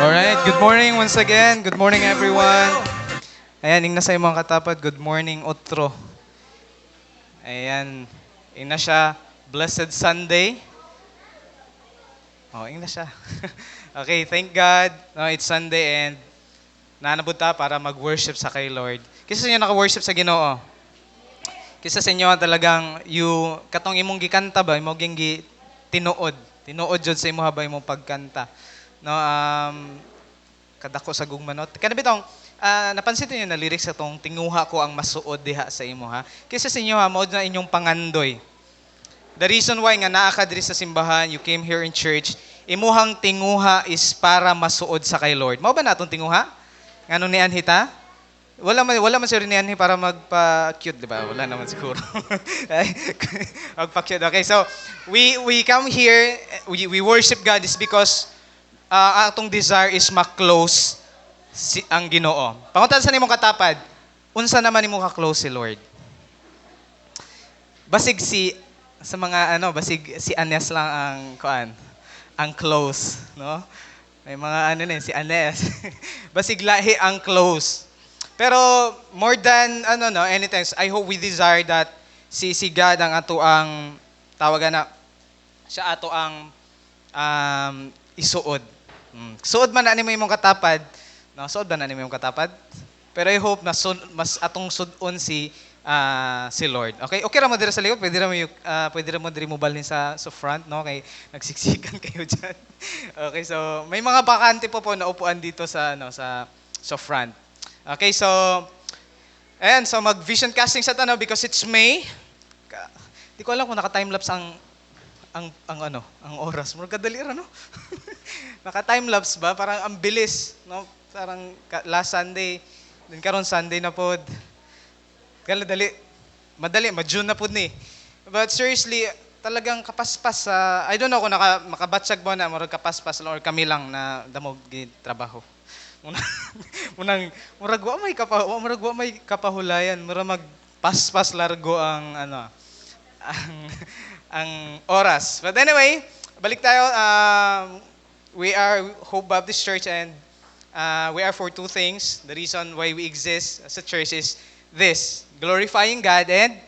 Alright, good morning once again. Good morning everyone. Ayan, ing na sa mga katapad. Good morning, Otro. Ayan, ing na siya. Blessed Sunday. Oh, ing na siya. Okay, thank God. No, it's Sunday and nanabot ta para mag-worship sa kay Lord. Kisa sa inyo naka-worship sa Ginoo. Kisa sa inyo talagang katong imong gikanta ba, imong tinuod. Tinuod jud sa imo ba imong pagkanta. No, kadako sa gugmanot. Kada bitong napansin niyo na lyrics sa tong tinguha ko ang masuod diha sa imo ha. Kisa sa inyo ha, mao na inyong pangandoy. The reason why nga naa ka diri sa simbahan, you came here in church, imuhang tinguha is para masuod sa kay Lord. Mao ba natong tinguha? Ngano ni Anhita? Wala man si ni Anhi para magpa-cute, di ba? Wala naman siguro. Magpa-cute. Okay, so we come here, we worship God is because atong desire is ma-close ang Ginoo. Pangutan sa nimong katapad, unsa naman nimo ka-close si Lord? Basig sa mga basig si Anes lang ang close, no? May mga si Anes. Basig lahi ang close. Pero more than anything, I hope we desire that si God ang ato ang tawagan na siya ato ang isuod. Suod man na nimo imong katapad. No, suod ba na nimo imong katapad? Pero I hope na mas atong sudon si Lord. Okay? Okay ra mo diri sa likod, pwede ra mo diri mo balhin sa front, no? Kay nagsiksikan kayo diyan. Okay, so may mga bakante po na upuan dito sa sa front. Okay, so ayan, so mag-vision casting sa tanaw because it's May. Di ko alam kung naka-time-lapse ang oras. Murag kadali ra, no? Naka-time-lapse ba? Parang ang bilis, no? Parang last Sunday, din karon Sunday na pod. Kala dali. Madali, ma-June na pod ni. But seriously, talagang kapaspas sa I don't know kung makabatsag ba na murag kapaspas lang or kami lang na damo gi trabaho. Murag wa may kapahulayan, murag magpaspas largo ang ang oras. But anyway, balik tayo. We are Hope Baptist Church and we are for two things. The reason why we exist as a church is this: glorifying God and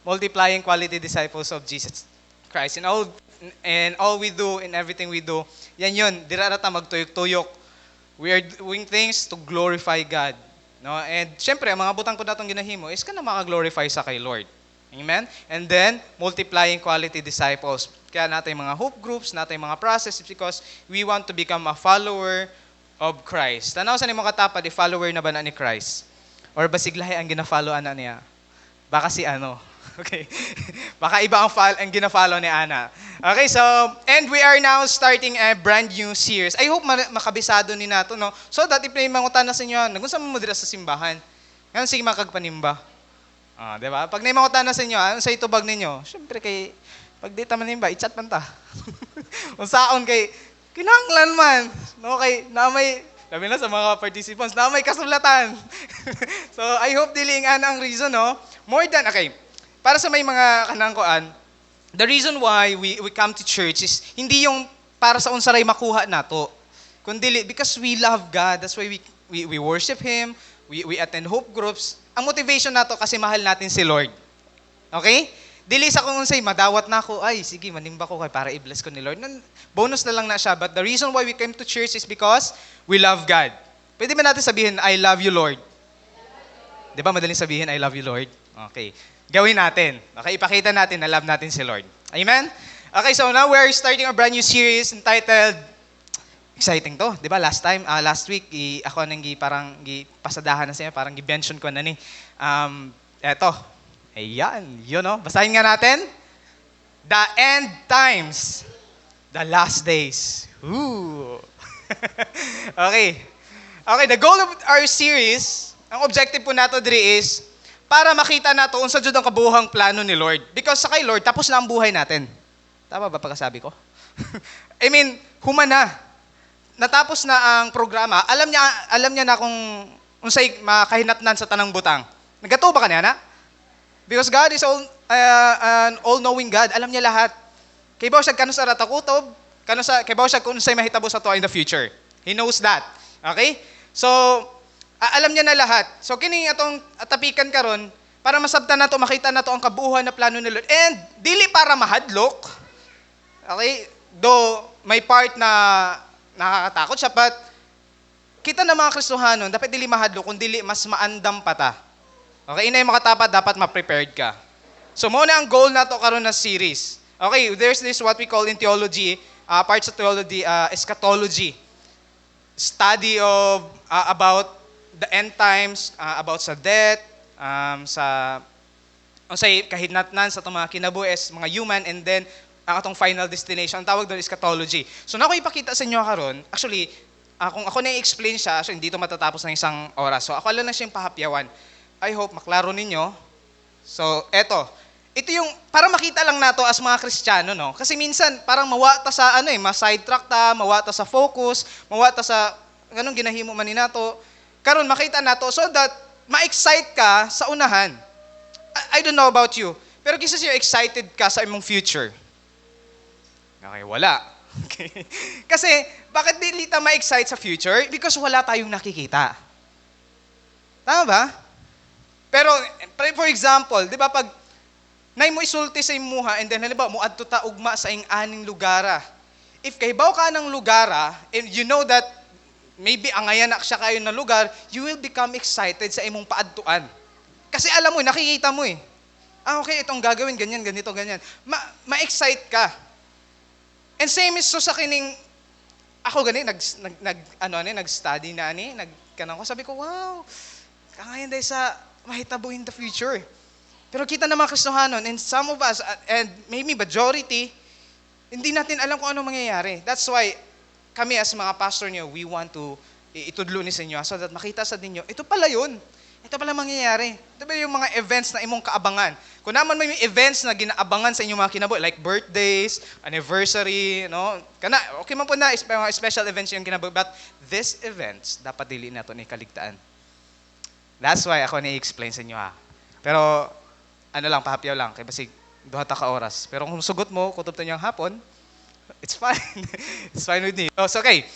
multiplying quality disciples of Jesus Christ. And all we do, in everything we do, yan yun, dirarata magtuyok-tuyok. We are doing things to glorify God. No? And syempre, ang mga butang ko natong ginahimo is kana maka-glorify sa kay Lord. Amen? And then, multiplying quality disciples. Kaya natin mga hope groups, natin mga process because we want to become a follower of Christ. Tanaw sa nimong katapad, follower na ba na ni Christ? Or basiglahi ang gina-follow ana niya? Baka si Okay. Baka iba ang gina-follow ni Ana. Okay, so, and we are now starting a brand new series. I hope makabisado ni nato, no? So, dati pa yung mangutan na sa inyo, nagunsa mo dira sa simbahan. Ngayon, sige makagpanimba. Di ba? Pag naimangutan na sa inyo, ano sa itubag ninyo? Siyempre, pag di taman nimba, i-chat man ta. Kung saon kinanglan man. No, sabi na sa mga participants, na may kasulatan. So, I hope dilingan ang reason, no? More than, okay, para sa may mga kanangkoan, the reason why we come to church is hindi yung para sa unsaray makuha nato. Kundi because we love God. That's why we worship Him, we attend hope groups. Ang motivation nato kasi mahal natin si Lord. Okay? Dili sa kung unsay madawat na ako, ay sige, manimba ko kay para i-bless ko ni Lord. Bonus na lang na siya. But the reason why we came to church is because we love God. Pwede ba natin sabihin, I love you, Lord? Di ba madaling sabihin, I love you, Lord? Okay. Gawin natin. Okay, ipakita natin na love natin si Lord. Amen? Okay, so now we're starting a brand new series entitled, exciting to, di ba? Last week, ako nang parang pasadahan na siya, parang i-mention ko na ni. Eto, ayan, yun no? Basahin nga natin. The end times, the last days. Ooh. Okay. Okay, the goal of our series, ang objective po nato diri is, para makita nato unsa jud ang kabuhang plano ni Lord. Because sa kay Lord, tapos na ang buhay natin. Tama ba pagkasabi ko? I mean, human na. Natapos na ang programa. Alam niya na kung unsay makahinatnan sa tanang butang. Nagato ba kaniya na? Because God is an all-knowing God. Alam niya lahat. Kay baw siya kano sa ratakutob, kay baw siya kung unsay mahitabo sa to in the future. He knows that. Okay? So, alam niya na lahat. So, kini atong tapikan karon para masabtan na to, makita na to ang kabuuan na plano ni Lord. And, dili para mahadlok. Okay? Though, may part na nakakatakot siya, but kita na mga Kristohanon, dapat dili mahadlok, kung dili mas maandam pa ta. Okay? Inay makatapat, dapat ma-prepared ka. So, muna ang goal na to karon na series. Okay, there's this what we call in theology, parts of theology, eschatology. Study of, about the end times, about sa death, sa kahitnatnan sa itong mga kinabuhi mga human, and then ang atong final destination, ang tawag doon is eschatology. So, na ako ipakita sa inyo karon, actually, kung ako na-explain siya, so hindi ito matatapos ng isang oras. So, ako lang na siyang pahapyawan. I hope maklaro ninyo. So, ito yung, para makita lang nato as mga Kristiyano, no? Kasi minsan, parang mawata sa, ma-sidetrack ta, mawata sa focus, mawata sa, ganun ginahimo man ni nato. Karon makita nato so that ma-excite ka sa unahan. I don't know about you, pero kisa siya excited ka sa imong future. Okay, wala. Okay. Kasi, bakit di ta ma-excite sa future? Because wala tayong nakikita. Tama ba? Pero, for example, di ba pag nay mo isulti sa imuha, and then halimbawa mo adto ta ugma sa ing aning lugara. If kahibaw ka ng lugara, and you know that maybe angayan na siya kayo na lugar, you will become excited sa imong paadtuan. Kasi alam mo, nakikita mo eh. Okay, itong gagawin, ganyan, ganito, ganyan. Ma-excite ka. And same is so sa kining, ako gani, nag-study na nagkanang ko, sabi ko, wow, kangayan dahil sa mahitabo in the future. Pero kita na mga Kristohanon, and some of us, and maybe majority, hindi natin alam kung ano mangyayari. That's why, kami as mga pastor niyo, we want to itudlo ni sa inyo so that makita sa ninyo, ito pala yun. Ito pala mangyayari. Ito pala yung mga events na imong kaabangan. Kung naman may events na ginaabangan sa inyong mga kinabuhi, like birthdays, anniversary, no? Okay man po na, mga special events yung kinabuhi. But these events, dapat dili na ito ni kaligtaan. That's why ako ni-explain sa inyo Pero, pahapyaw lang, kaya basig, duha ta ka oras. Pero kung sugot mo, kutob ta niyang hapon, it's fine. It's fine with me. So, okay.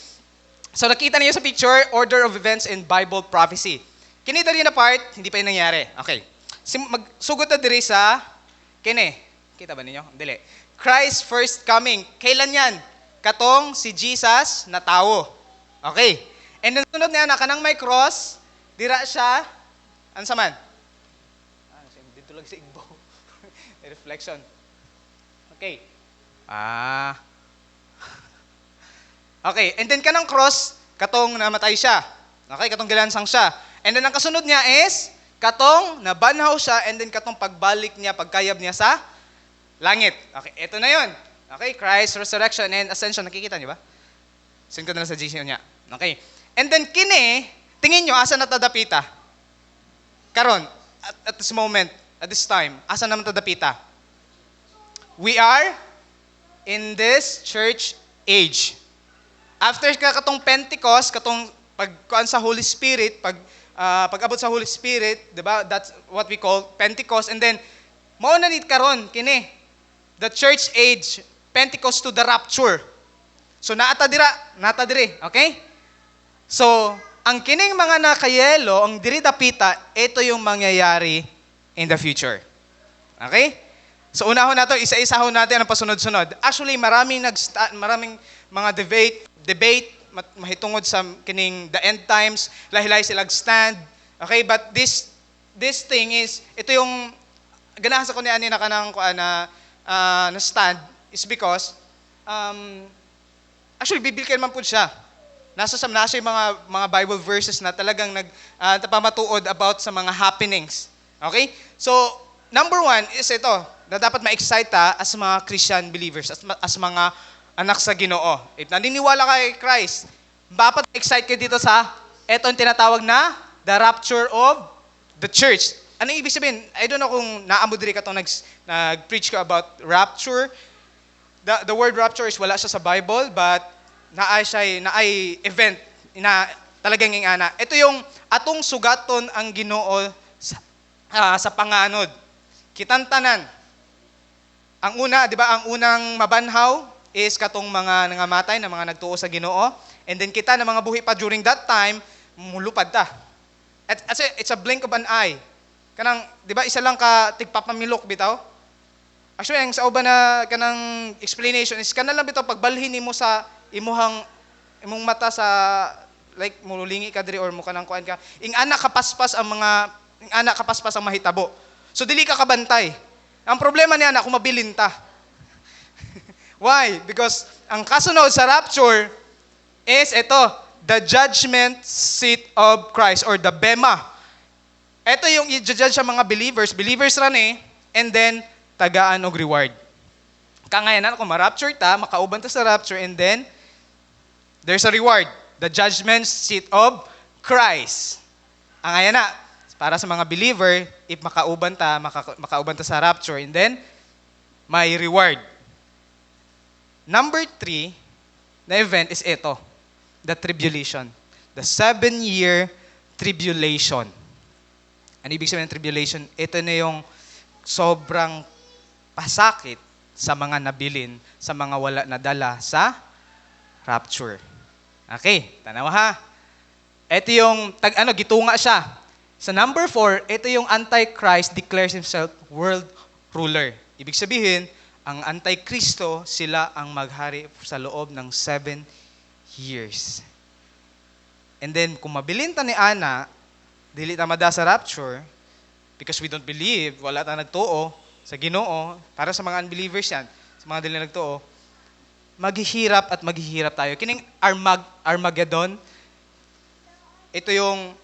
So, nakita niyo sa picture, order of events in Bible prophecy. Kini dali na part, hindi pa yung nangyari. Okay. Magsugot na diri sa, kita ba ninyo? Dili. Christ's first coming. Kailan yan? Katong si Jesus na tao. Okay. And then sunod niya, kanang may cross, dira siya, ansa man? Dito lang sa igbo. Reflection. Okay. Okay, and then kanang cross, katong namatay siya. Okay, katong gilansang siya. And then ang kasunod niya is, katong nabanhaw siya, and then katong pagbalik niya, pagkayab niya sa langit. Okay, ito na yun. Okay, Christ, resurrection, and ascension. Nakikita niyo ba? Send ko na lang sa GC niya. Okay. And then tingin niyo, asa natadapita? Karon, at this moment, at this time, asa naman tadapita? We are in this church age. After katong Pentecost, katong pagkuan sa Holy Spirit, pag-abot sa Holy Spirit, 'di ba? That's what we call Pentecost. And then mao na nit karon the church age, Pentecost to the rapture. So nata diri, okay? So ang kining mga nakayelo, ang diri dapita, ito yung mangyayari in the future. Okay? So unahon nato, isa-isahon natin ang pasunod-sunod. Actually, maraming mga debate mahitungod sa kining the end times, lahi-lahi sila stand. Okay, but this thing is, ito yung ganahan sa kunya ani na kanang na stand is because actually biblical man pud siya. Nasa yung mga Bible verses na talagang nagpamatuod about sa mga happenings. Okay? So, number one is ito, na dapat ma-excite as mga Christian believers, as mga anak sa Ginoo. If naniniwala ka kay Christ, dapat ma-excite ka dito sa etong tinatawag na the rapture of the church. Ano ibig sabihin? I don't know kung naamudri ka itong nag-preach ka about rapture. The word rapture is wala siya sa Bible, but naay event na talagang ingana. Ito yung atong sugaton ang Ginoo sa panganod. Kitantanan. Ang una, di ba, ang unang mabanhaw, is katong mga nangamatay na mga nagtuo sa Ginoo. And then kita na mga buhi pa during that time, mulupad ta. At it's a blink of an eye. Kanang, di ba, isa lang ka tigpapamilok bitaw? Actually, ang sa uban na kanang explanation is kana lang bitaw pagbalhin nimo sa imong mata sa like mululingi ka diri or mo kanang kuan ka. Ing anak kapaspas ang mahitabo. So dili ka kabantay. Ang problema niya na kung mabilin ta. Why? Because ang kasunod sa rapture is ito, the judgment seat of Christ or the bema. Ito yung i-judge sa mga believers ran and then tagaan og reward. Kangayan kung ma-rapture ta, makauban ta sa rapture and then there's a reward, the judgment seat of Christ. Ang ayan na, para sa mga believer, if makauban ta sa rapture and then may reward. Number 3 na event is ito, the tribulation. The 7-year tribulation. Ano ibig sabihin ng tribulation? Ito na yung sobrang pasakit sa mga nabilin, sa mga wala nadala sa rapture. Okay, tanawa ha. Ito yung, gitunga siya. Sa number 4, ito yung Antichrist declares himself world ruler. Ibig sabihin, ang Antikristo, sila ang maghari sa loob ng 7 years. And then, kung mabilin ta ni Ana, dili ta mada sa rapture, because we don't believe, wala ta nagtuo sa Ginoo, para sa mga unbelievers yan, sa mga dili nagtuo, maghihirap at maghihirap tayo. Kining Armageddon, ito yung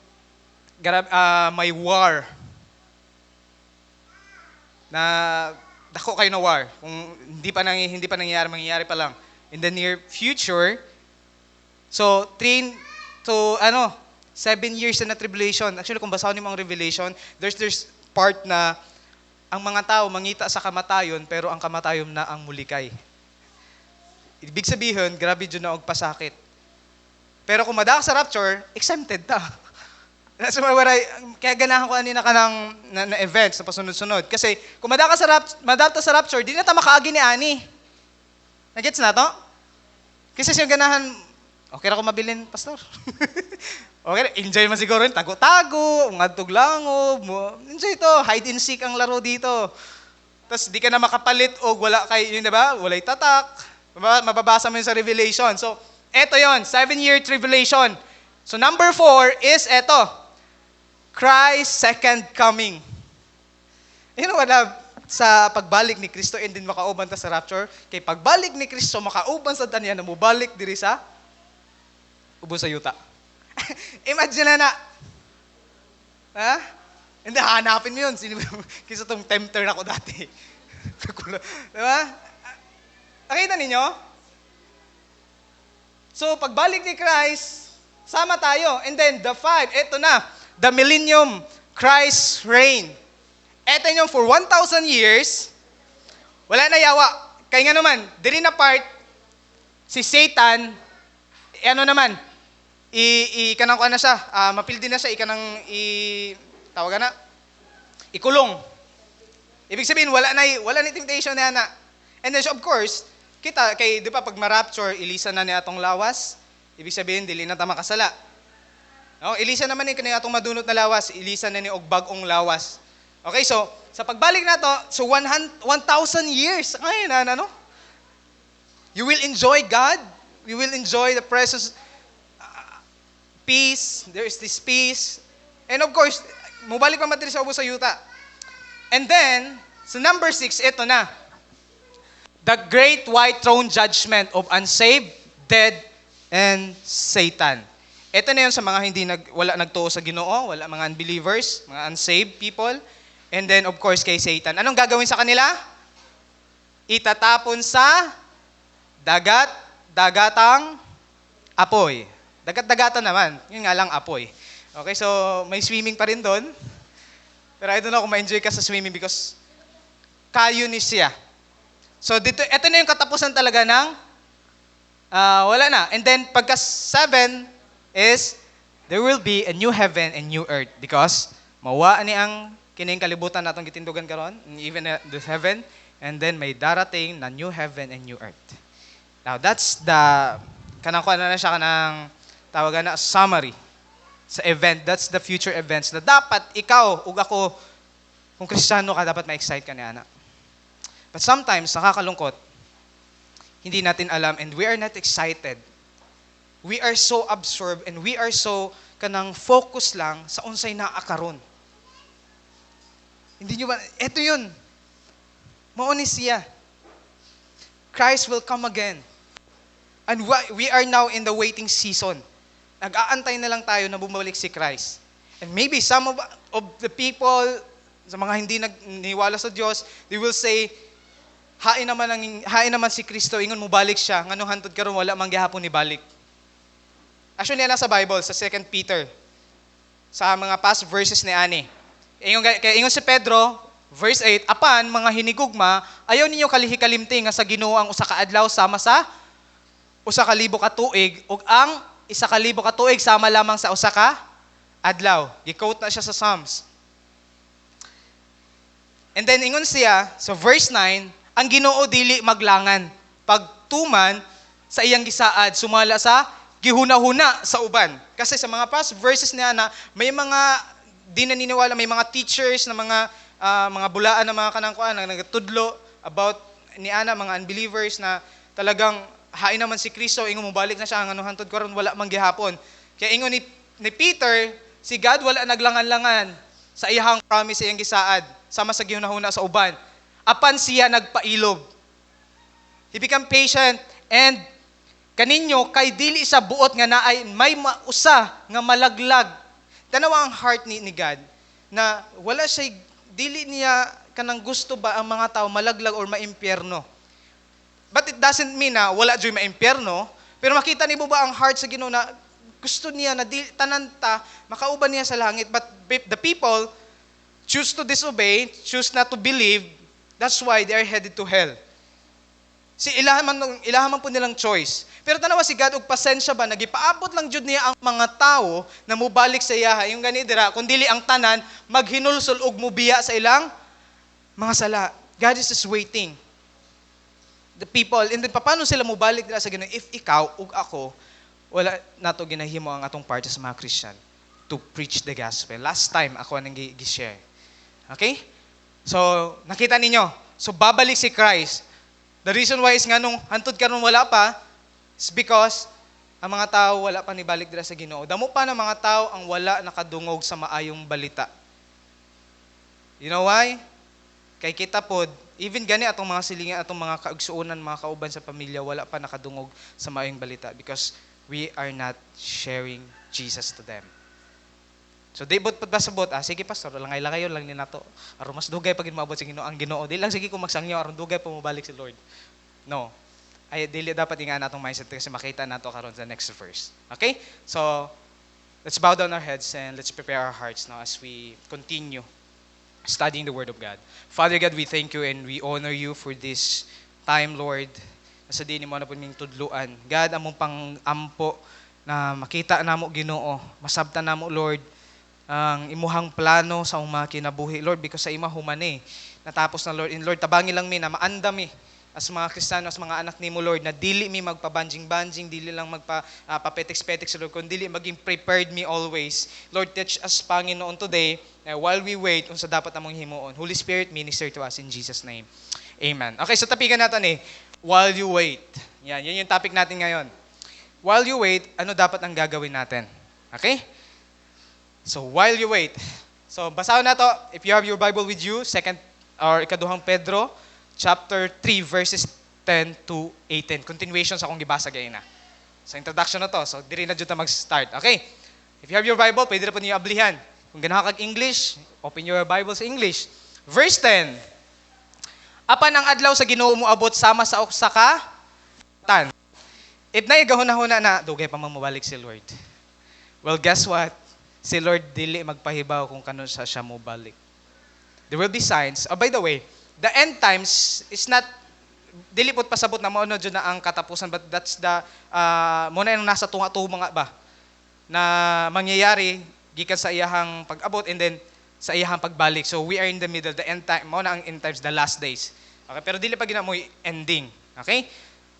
may war na dako kayo na war. Kung hindi pa nangyayari, mangyayari pa lang. In the near future, so 7 years na tribulation. Actually, kung basahin mo ang Revelation, there's part na ang mga tao mangita sa kamatayon, pero ang kamatayon na ang mulikay. Ibig sabihin, grabe dyan na og pasakit. Pero kung mada ka sa rapture, exempted ta. That's why kaya ganahan ko kanina ka ng events na pasunod-sunod. Kasi kung mada ka sa rapture, di na ta makaagi ni Ani. Nagets na to? Kasi siya ganahan, okay ra ko mabilin, pastor. Okay, enjoy man siguro yun. Tago-tago, ngadtog langob. Enjoy to, hide and seek ang laro dito. Tapos di ka na makapalit o wala kay, yun diba? Walay tatak. Mababasa mo yun sa Revelation. So, eto yon 7-year tribulation. So, number 4 is eto, Christ's second coming. You know what, sa pagbalik ni Kristo and din makauban ta sa rapture, kay pagbalik ni Kristo, makauban sa tanya na mubalik diri sa ubo sa yuta. Imagine na. Ha? Hindi, hanapin mo yun. Kisa tong tempter ako dati. Diba? Nakita ninyo? So, pagbalik ni Christ, sama tayo. And then, the 5, eto na, the millennium, Christ's reign. Eto yung for 1,000 years, wala na yawa. Kaya nga naman, diri na part, si Satan, ikanang ko na siya, mapildi na siya, tawagan na, ikulong. Ibig sabihin, wala na temptation na na. And then, of course, kita, di ba, pag ma-rapture, ilisan na niya atong lawas, ibig sabihin, dili na ta makasala. No? Ilisan naman ni kanina atong madunot na lawas, ilisan na ni og bagong lawas. Okay, so, sa pagbalik na to, so 1,000 years, ngayon no? You will enjoy God, you will enjoy the presence, peace, there is this peace, and of course, mubalik pa matiri sa ubo sa yuta. And then, sa number 6, ito na, the great white throne judgment of unsaved, dead, and Satan. Ito na yun sa mga wala nagtuo sa Ginoo, wala mga unbelievers, mga unsaved people, and then of course kay Satan. Anong gagawin sa kanila? Itatapon sa dagatang apoy. Dagat-dagatan naman, yun nga lang apoy. Okay, so may swimming pa rin doon. Pero I don't know kung ma-enjoy ka sa swimming because kayo ni siya. So dito, ito na yung katapusan talaga ng wala na. And then pagka 7 is there will be a new heaven and new earth because mawa ni ang kining kalibutan natong gitindugan karon, even the heaven, and then may darating na new heaven and new earth. Now, that's the, kanang kuha na siya kanang tawagan na summary sa event. That's the future events na dapat ikaw ug ako, kung Kristiyano ka, dapat ma-excite ka ni Ana. But sometimes, nakakalungkot, hindi natin alam and we are not excited. We are so absorbed and we are so kanang focus lang sa unsay naakaron. Hindi nyo ba, eto yun. Mauni siya. Christ will come again. And we are now in the waiting season. Nag-aantay na lang tayo na bumalik si Christ. And maybe some of the people, sa mga hindi nagniwala sa Diyos, they will say, hain naman si Kristo, ingon mo balik siya, nganong hantod karon wala man gihapon ni balik. Actually, yan sa Bible, sa 2 Peter, sa mga past verses ni Ani. Ingon si Pedro, verse 8, apan mga hinigugma, ayaw ninyo kalihikalimti nga sa Ginoo ang usa ka adlaw sama sa usa ka libo ka tuig ug ang isa ka libo ka tuig sama lamang sa usa ka adlaw. Gi-quote na siya sa Psalms. And then ingon siya sa verse 9, ang Ginoo dili maglangan pagtuman sa iyang gisaad sumala sa gihuna-huna sa uban. Kasi sa mga past verses niya na may mga di naniniwala, may mga teachers na mga bulaan na mga kanangkuan na nagtudlo about ni Ana, mga unbelievers na talagang hain naman si Kristo, ingon mo balik na siya, ang hantod karon wala man gihapon. Kaya ingon ni Peter, si God wala naglangan-langan sa iyang promise sa iyang gisaad, sama sa gihuna-huna sa uban. Apan siya nagpailob. He became patient and kaninyo kay dili sa buot nga naay may mausa nga malaglag. Tanawa ang heart ni God na wala siya, dili niya kanang gusto ba ang mga tao malaglag or maimpyerno. But it doesn't mean na wala joy maimpyerno, pero makita niyo ba ang heart sa Ginoo na gusto niya na tananta makauban niya sa langit, but the people choose to disobey, choose not to believe. That's why they are headed to hell. Ilaha man po nilang choice. Pero tanawa si God og pasensya ba nagipaabot lang jud niya ang mga tao na mubalik sa iya. Yung gani dira kun dili ang tanan maghinulsol og mubiya sa ilang mga sala. God is just waiting. The people, and then paano sila mubalik dira sa Ginoo if ikaw ug ako wala nato ginahimo ang atong parte sa mga Christian to preach the gospel. Last time ako nang gi-share. Okay? So, nakita ninyo. So babalik si Christ. The reason why is nga nung hantod karon wala pa is because ang mga tao wala pa nibalik dira sa Ginoo. Damo pa ng mga tao ang wala nakadungog sa maayong balita. You know why? Kay kita pod, even gani atong mga silingan, atong mga kaigsuonan, mga kauban sa pamilya, wala pa nakadungog sa maayong balita because we are not sharing Jesus to them. So di bot pasabot, sige pastor, langay-langay yon lang ni nato. Aron mas dugay pag maabot sa Ginoo ang Ginoo. Di lang sige ko magsangyaw aron dugay pa mobalik si Lord. No. Ay dili dapat inga natong mindset kasi makita nato karon sa next verse. Okay? So let's bow down our heads and let's prepare our hearts now as we continue studying the Word of God. Father God, we thank you and we honor you for this time, Lord. Nasa din mo na po ning tudluan. God, among pang-ampo na makita namo Ginoo, masabtan namo Lord ang imuhang plano sa mga kinabuhi, Lord, because sa ima humani natapos na, Lord. And Lord, tabangi lang mi na maanda mi as mga Kristiyano, as mga anak nimo, Lord, na dili mi magpabanjing-banjing, dili lang magpapetex-petex, Lord, kundi dili maging prepared me always. Lord, teach us, Panginoon, today, while we wait, unsa dapat among himuon. Holy Spirit, minister to us in Jesus' name. Amen. Okay, so tapikan natin while you wait. Yan yung topic natin ngayon. While you wait, ano dapat ang gagawin natin? Okay? So, while you wait. So, basahin na to. If you have your Bible with you, ikaduhang Pedro, chapter 3, verses 10 to 18. Continuation sa akong gibasa gayna na. Sa introduction na to. So, diri na dyan na mag-start. Okay? If you have your Bible, pwede na po niyo ablihan. Kung ganahan kag English, open your Bible sa English. Verse 10. Apan ang adlaw sa Ginoo moabot sama sa usa ka tan. If na igahuna-huna na, dugay pa mamabalik si Lord. Well, guess what? Si Lord dili magpahibaw kung kano siya mo balik. There will be signs. Oh, by the way, the end times is not, dili po pasabot na maunod dyan na ang katapusan, but that's the, muna yung nasa tunga-tunga mga ba, na mangyayari, gikan sa iyahang pag-abot, and then sa iyahang pagbalik. So we are in the middle, the end time, muna ang end times, the last days. Okay, pero dili pa gina mo ending. Okay?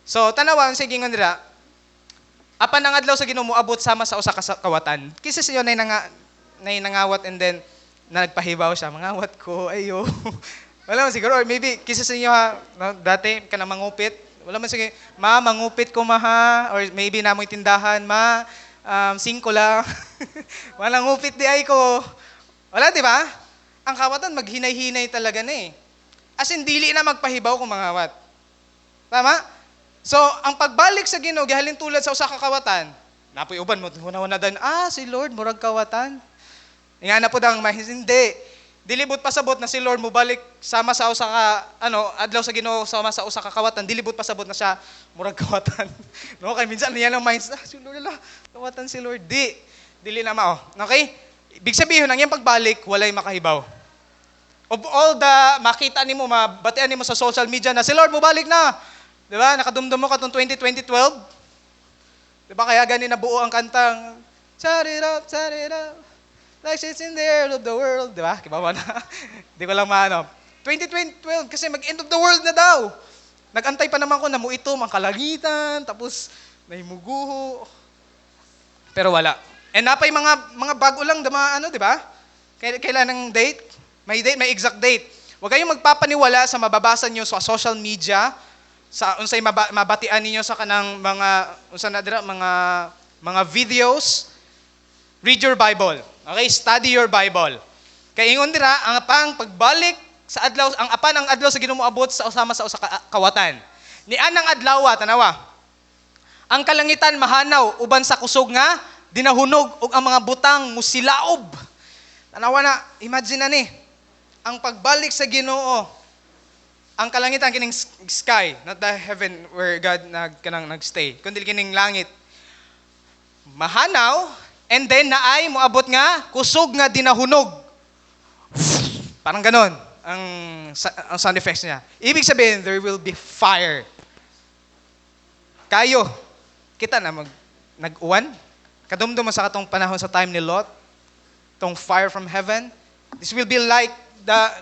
So, tanawa, ang sige nga nila, apan ang adlaw sa Ginoo moabot sama sa usa ka kawatan. Kisa siya nay nangawat and then nagpahibaw siya, mangawat ko, ayo. Wala man siguro, or maybe kisa sa inyo ha, no, dati ka na mangupit, wala man sige, ma, mangupit ko ma ha, or maybe na mo'y tindahan, ma, 5 lang. Walang upit di ay ko. Wala, di ba? Ang kawatan, maghinay-hinay talaga na eh. As in, dili na magpahibaw kung mangawat. Tama? So, ang pagbalik sa Ginoo gihalin tulad sa usa ka kawatan, napoy uban mo huna dan, si Lord murag kawatan. Nga na po dang hindi. Dilibot pasabot na si Lord mo balik sama sa usa ka adlaw sa Ginoo sama sa usa ka kawatan, dilibot pasabot na siya murag kawatan. No, kay minsan niya lang minds, si Lord la, kawatan si Lord. Dili na mao. Okay? Ibig sabihin ang iyang pagbalik walay makahibaw. Of all the makita nimo, mabatian nimo sa social media na si Lord mo balik na. Di ba? Nakadumdum mo ka itong 2012? Di ba? Kaya ganin na buo ang kantang, Shut it up, like it's in the air of the world. Di ba? Kibawa na. Di ko lang maano. 2012, kasi mag-end of the world na daw. Nag-antay pa naman ko na muitom ang kalangitan, tapos nahimuguho. Pero wala. And napay mga bago lang, di ba? Kailan ng date? May date, may exact date. Huwag kayong magpapaniwala sa mababasa nyo sa social media, sa unsay mabatian ninyo sa kanang mga videos. Read your Bible. Okay, study your Bible. Kay ingon dira ang pagbalik sa adlaw, ang adlaw sa Ginoo moabot sa usama sa usa ka kawatan. Ni anang adlaw tanawa. Ang kalangitan mahanaw uban sa kusog nga dinahunog ug ang mga butang musilaob. Tanawa na, imagine na ni. Ang pagbalik sa Ginoo, ang kalangitan kining sky, not the heaven where God nagstay, kundi kining langit. Mahanaw, and then naay moabot nga kusog nga dinahunog. Parang ganon ang sound effects niya. Ibig sabihin, there will be fire. Kayo, kita na nag-uwan. Kadumdum sa katong panahon sa time ni Lot, tong fire from heaven. This will be like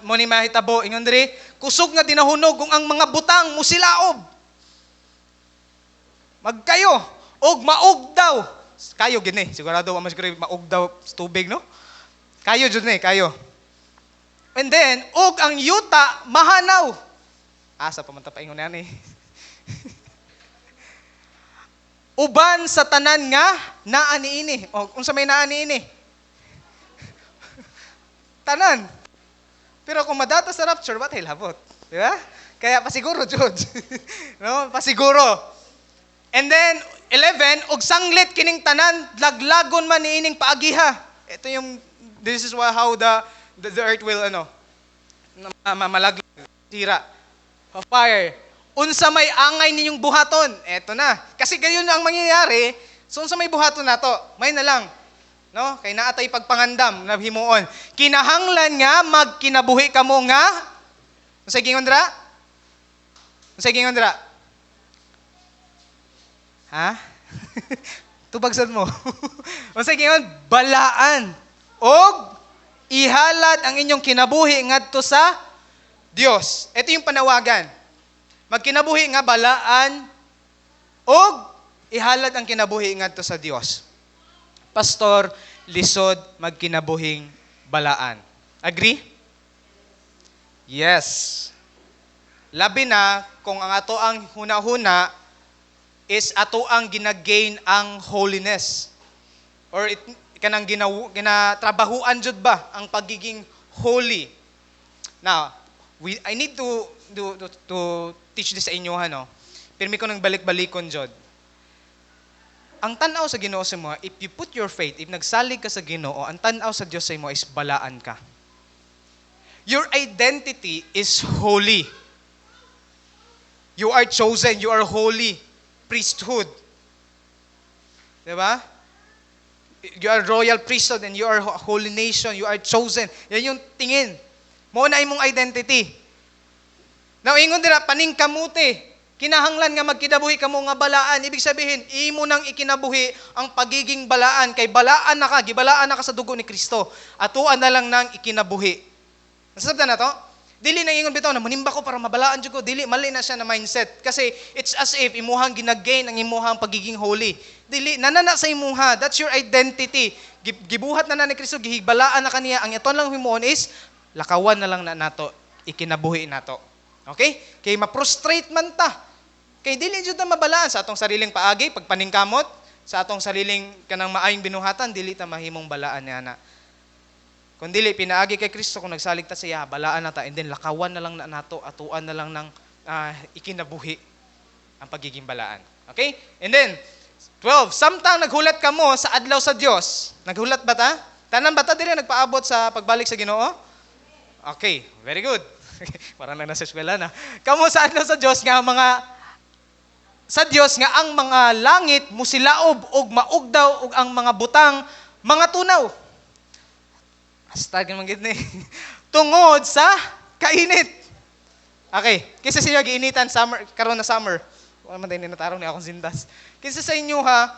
mo ni mahitabo ingon diri kusog nga dinahunog kung ang mga butang musilaob. Magkayo og maog daw. Kayo gini, sigurado wa mas maog daw sa tubig, no? Kayo jud ni, kayo. And then og ang yuta mahanaw. Asa pa man ta paingon ani. Uban sa tanan nga naa niini. O unsa may naa niini? Tanan. Pero kung madata sa rapture, ba't hilabot? Di ba? Kaya pasiguro, George. No? Pasiguro. And then, 11, og sanglit kining tanan, laglagon man niining paagiha. Ito yung, this is how the earth will, malaglag, tira. Fire. Unsa may angay ninyong buhaton. Ito na. Kasi gayon ang mangyayari, so unsa may buhaton na to, may na lang. No? Kay naatay pagpangandam na himuon. Kinahanglan nga magkinabuhi kamo nga. Unsay gingon dira? Unsay gingon dira? Ha? Tubagsad mo. Unsay gingon? Balaan og ihalad ang inyong kinabuhi ngadto sa Dios. Ito yung panawagan. Magkinabuhi nga balaan og ihalad ang kinabuhi ngadto sa Dios. Pastor, lisod, magkinabuhing balaan. Agree? Yes. Labi na kung ang ato ang huna-huna is ato ang ginagain ang holiness. Or kanang ginatrabahuan jud ba ang pagiging holy. Now, I need to teach this sa inyo, Pirmi ko nang balik-balikon jud. Ang tanaw sa Ginoo sa mo, if you put your faith, if nagsalig ka sa Ginoo, ang tanaw sa Dios sa mo is balaan ka. Your identity is holy. You are chosen, you are holy priesthood. Diba? You are royal priesthood and you are holy nation, you are chosen. Yan yung tingin. Mo na imong identity. Now, ingon dira, paningkamuti. Kinahanglan nga magkinabuhi kamo nga balaan. Ibig sabihin, imo nang ikinabuhi ang pagiging balaan. Kay balaan na ka, gibalaan na ka sa dugo ni Kristo. Atuan na lang nang ikinabuhi. Nasabtan na to? Dili na ingon bitaw na manimba ko para mabalaan jud ko. Dili, mali na siya na mindset. Kasi it's as if imuhang ginagain ang imuhang pagiging holy. Dili, nanana sa imuha. That's your identity. Gibuhat na ni Kristo, gihigbalaan na kaniya. Ang iton lang himuon is, lakawan na lang na nato, ikinabuhi nato. Okay? Kay ma-prostrate man ta. Kay dili jud na mabalaan sa atong sariling paagi, pagpaningkamot, sa atong sariling kanang maayong binuhatan, dili ta mahimong balaan niya na. Kung dili, pinaagi kay Kristo, kung nagsalig ta siya, balaan na ta, and then lakawan na lang na nato, atuan na lang ng ikinabuhi ang pagiging balaan. Okay? And then, 12, samtang naghulat ka mo sa adlaw sa Dios. Naghulat ba ta? Tanan ba ta dili nagpaabot sa pagbalik sa Ginoo? Okay, very good. Parang lang nasa eskwela na. Kamo sa adlaw sa Dios nga ang mga langit musilaob og maugdaw og ang mga butang mga tunaw. Hashtag naman gid ni. Tungod sa kainit. Okay, kisa siya giinitan summer karon na summer. Wala man din natarong ni akong sindas. Kisa sa inyo ha,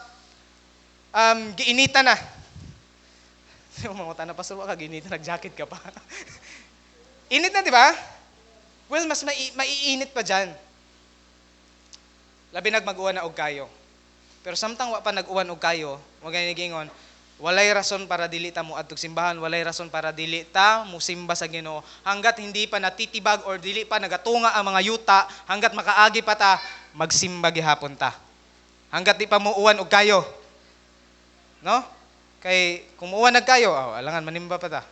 giinitan na. Umangutan na pastor ka giinitan, nag-jacket ka pa. Init na, di ba? Well, mas maiinit pa diyan. Labi nagmag-uwan na og kayo. Pero samtang wa pa nag-uwan og kayo, mo gani gingon, walay rason para dili ta mo adtog simbahan, walay rason para dili ta musimba sa Ginoo. Hanggat hindi pa natitibag or dili pa nagatunga ang mga yuta, hanggat makaagi pa ta, magsimba gihapon ta. Hanggat di pa muuwan og kayo. No? Kay kung muuwan nag kayo, alangan manimba pa ta.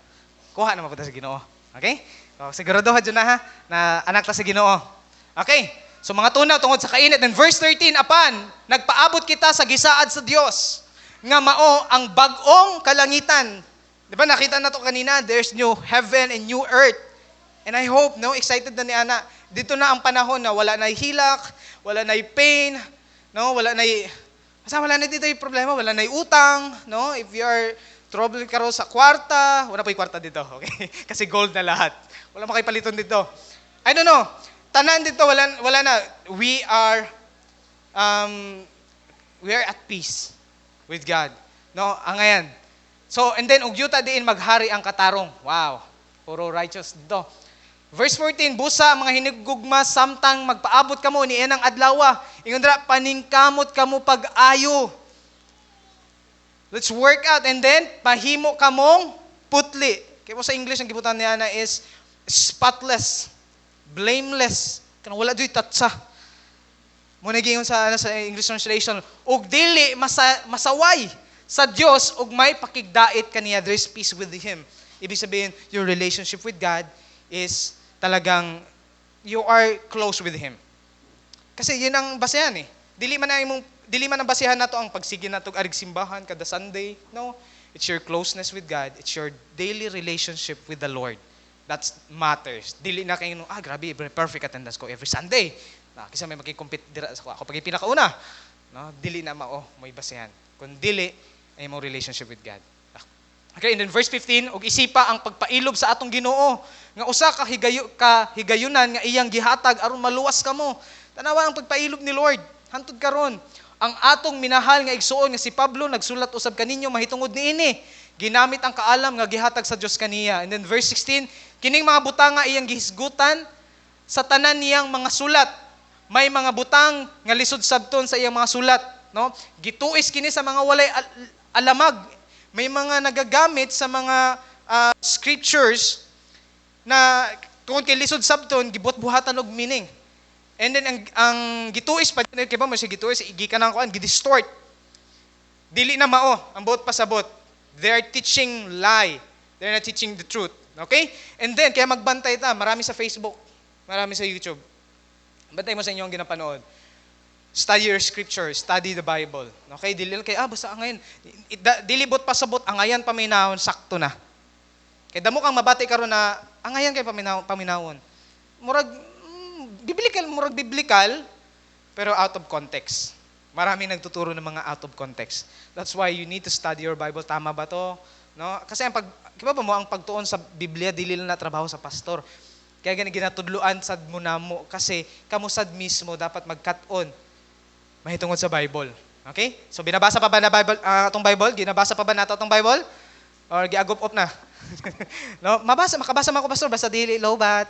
Kuha na pa ta sa Ginoo. Okay? Siguraduhan dyan na ha, na anak ta sa Ginoo. Okay? So mga tunaw tungod sa kainit. And verse 13, apan, nagpaabot kita sa gisaad sa Dios nga mao ang bag-ong kalangitan. Di ba nakita na to kanina, there's new heaven and new earth. And I hope, no, excited na ni Ana. Dito na ang panahon na wala na hilak, wala na pain, no, wala na dito yung problema, wala na utang, no, if you are trouble karo sa kwarta, wala pa yung kwarta dito, okay? Kasi gold na lahat. Wala makipaliton dito. I don't know, tanan dito, wala na. We are at peace with God. No, angayan. So, and then, ugyuta diin maghari ang katarong. Wow. Puro righteous dito. Verse 14, busa mga hinigugma samtang magpaabot kamo ni enang adlawa. Ingon dira, paningkamot kamo pag-ayo. Let's work out and then, pahimo kamong putli. Kaya mo sa English, ang gibutan niya na is spotless, blameless. Kanang wala do'y tatsa. Muna gingon sa English translation, ug dili masaway sa Dios ug may pakigdait kaniya, there is peace with Him. Ibig sabihin, your relationship with God is talagang you are close with Him. Kasi yun ang basehan eh. Dili man ang basehan nato ang pagsige nato arig simbahan kada Sunday. No, it's your closeness with God. It's your daily relationship with the Lord. That matters. Dili na kayo, grabe, perfect attendance ko every Sunday. Kasi may magki-compete dira sa ako pag pinakauna. No, dili na may basehan. Kung dili ay mo relationship with God. Okay, and then verse 15, og isipa ang pagpailob sa atong Ginoo nga usa ka higayunan nga iyang gihatag aron maluwas kamo. Tanawa ang pagpailob ni Lord hantud karon. Ang atong minahal nga igsuon nga si Pablo nagsulat usab kaninyo mahitungod niini. Ginamit ang kaalam nga gihatag sa Dios kaniya. And then verse 16, kining mga butanga iyang gihisgutan sa tanan niyang mga sulat. May mga butang nga lisod sabton sa iyang mga sulat, no? Gituis kini sa mga walay alamag. May mga nagagamit sa mga scriptures na tungod kay lisod sabton gibot-buhatan og meaning. And then ang gituis pa kay ba mo si gituis gikan ang kuan gidistort. Dili na mao ang buot pasabot. They are teaching lie. They're not teaching the truth. Okay? And then kaya magbantay ta, marami sa Facebook, marami sa YouTube. Bantay mo sa inyo ang ginapanood. Study your scripture, study the Bible. Okay, dili kay basta angayan. Dilibot pasabot angayan paminawon sakto na. Kay damo kang mabati karon na angayan kay paminawon. Murag biblical pero out of context. Maraming nagtuturo ng mga out of context. That's why you need to study your Bible. Tama ba to? No? Kasi kiba ba mo ang pagtuon sa Biblia dili lang na trabaho sa pastor. Kaya ginatudluan sad mo namo kasi kamo sad mismo dapat magkat-on mahitungod sa Bible. Okay? So binabasa pa ba na Bible atong Bible? Ginabasa pa ba nato atong Bible? Or giagop-op na? No, makabasa man ko pastor basta dili lobat.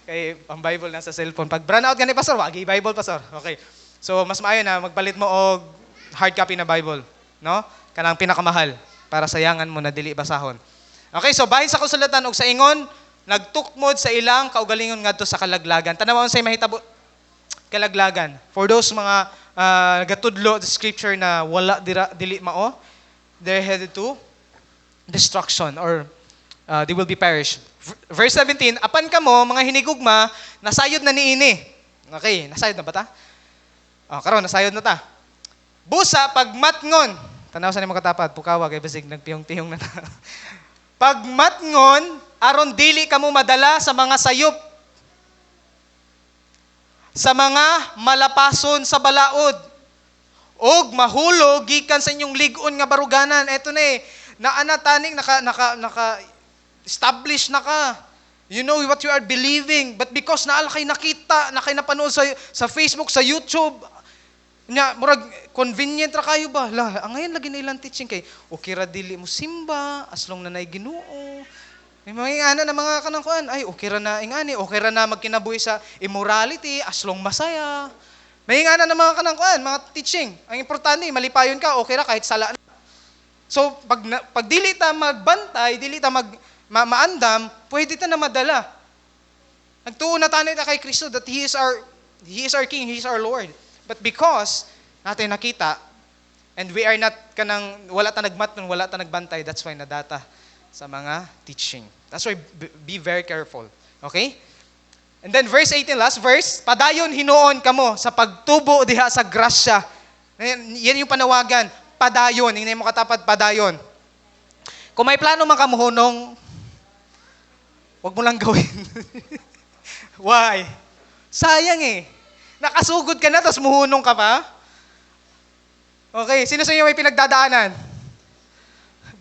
Kay ang Bible nasa cellphone. Pag brownout gani pastor, wagi Bible pastor. Okay. So mas maayo na magpalit mo og hard copy na Bible, no? Kanang pinakamahal para sayangan mo na dili basahon. Okay, so bahin sa kasulatan og sa ingon, nagtukmod sa ilang kaugalingon ngadto sa kalaglagan. Tanawon say mahitabo kalaglagan. For those mga gatudlo the scripture na wala dili mao, they're headed to destruction or they will be perished. Verse 17, apan kamo mga hinigugma, nasayod na niini. Okay, nasayod na ba ta? Karon nasayod na ta. Busa pagmatngon. Tanaw sa nimo katapad, pukawa kay basig nagpiyong-tiyong na ta. Pagmatngon aron dili kamo madala sa mga sayop, sa mga malapason sa balaod, og mahulog gikan sa inyong lig-on nga baruganan. Eto na naana taning naka establish na ka. You know what you are believing, but because naala kay nakita, na kay napanood sa Facebook, sa YouTube, nya murag convenient ra kayo ba? Ang ngayon lagi na ilang teaching kay okay ra dili mo simba as long na nay Ginoo. May mga ana na mga kanang kuan, ay okay ra na ingani, okay ra na magkinabuhi sa immorality as long masaya. May nga na mga kanang kuan, mga teaching. Ang importante, malipayon ka, okay ra kahit sala na. So, pag dili ta magbantay, dili ta maandam, pwede ta na madala. Nagtuon na tayo kay Kristo that He is our King, He is our Lord. But because natin nakita, and we are not kanang, wala ta nagmatnon, wala ta nagbantay, that's why nadata sa mga teaching. That's why be very careful. Okay? And then verse 18, last verse, padayon hinuon kamo sa pagtubo diha sa grasya. Yan yung panawagan, padayon. Hindi mo katapad, padayon. Kung may plano man kamuhunong, wag mo lang gawin. Why? Sayang Nakasugod ka na, tapos muhunong ka pa. Okay, sino sa inyo may pinagdadaanan?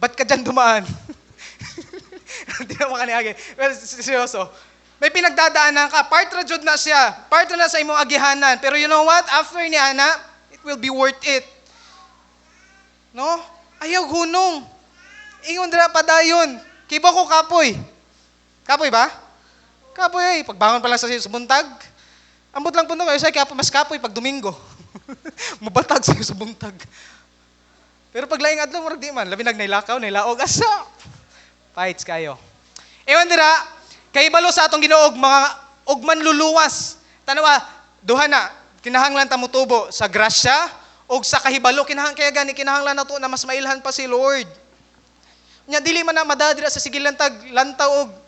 Ba't ka dyan dumaan? Hindi na makaniagin. Well, seryoso. May pinagdadaanan ka, part ra jud na siya, part na sa imong agihanan. Pero you know what? After ni ana, it will be worth it. No? Ayaw hunong. Ingon dira padayon. Kibo ko kapoy. Kapoy ba? Kapoy pagbangon pa lang sa buntag. Ambot lang puno kayo sa mas kapoy pag Domingo. Mabatag sa buntag. Pero pag laing adlaw murag di man, labi nailakaw, nailaog asa. Fights kayo. Ewan dira, kay balo sa atong Ginoo mga ugman luluwas. Tanawa, duha na kinahanglan ta motubo sa grasya og sa kahibalo kinahanglan nato na mas mailhan pa si Lord. Nya dili man na madadira sa sige lantaw og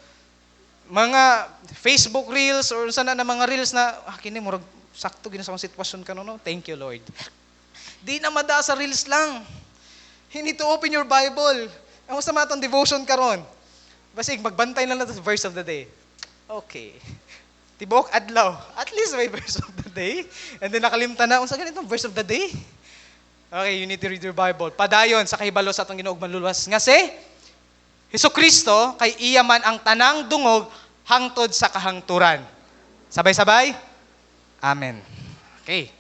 mga Facebook reels or sana na mga reels na kini murag sakto gina sa akong sitwasyon kanon no. Thank you Lord. Di na mada sa reels lang. You need to open your Bible. Amo sa matong devotion karon. Basig magbantay na lang sa verse of the day. Okay. Tibok adlaw. At least may verse of the day. And then nakalimtan na unsa ganitong verse of the day. Okay, you need to read your Bible. Padayon sa kahibalo sa atong Ginoo ug manluluwas nga si Hesukristo kay iya man ang tanang dungog hangtod sa kahangturan. Sabay-sabay? Amen. Okay.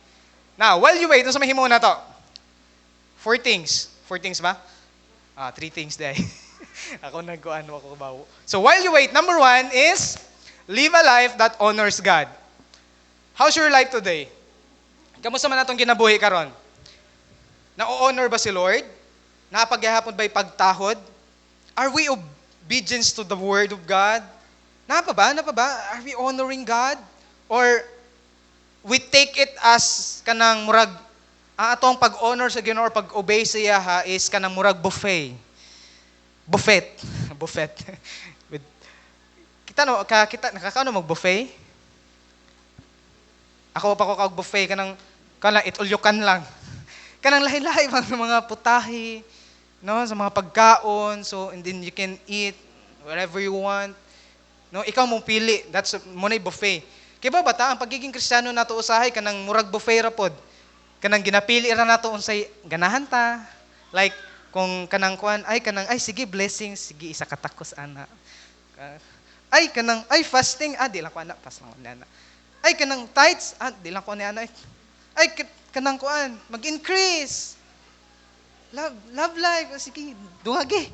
Now, while you wait, ano sa mahimo na to? 4 things. 4 things ba? 3 things day. Ako nagkuan ako ba. So while you wait, number 1 is live a life that honors God. How's your life today? Kamusta man atong ginabuhi karon? Na-honor ba si Lord? Napagyahapon ba'y pagtahod? Are we obedience to the word of God? Napa ba? Are we honoring God? Or we take it as kanang murag atong pag-honor sa Ginoo or pag-obey siya is kanang murag buffet. Buffet. Kita nakakaano mag-buffet? Ako pa ko kag-buffet kanang it-ulyukan lang. Kanang lahi-lahi mga putahe, no, sa mga pagkaon, so and then you can eat whatever you want. No, ikaw mong pili. That's mo na buffet. Kaya ba bata ang pagiging Kristiyano nato usahay kanang murag buffet ra pod. Kanang ginapili ra nato unsay ganahan ta. Like kung kanang kuan ay sige blessings, sige isa katakos ana. Ay kanang fasting, di lang ko ana, pas lang ana. Ay kanang tithes, di lang ko ana. Ay kanang kuan, mag-increase. Love life, sige, duhage.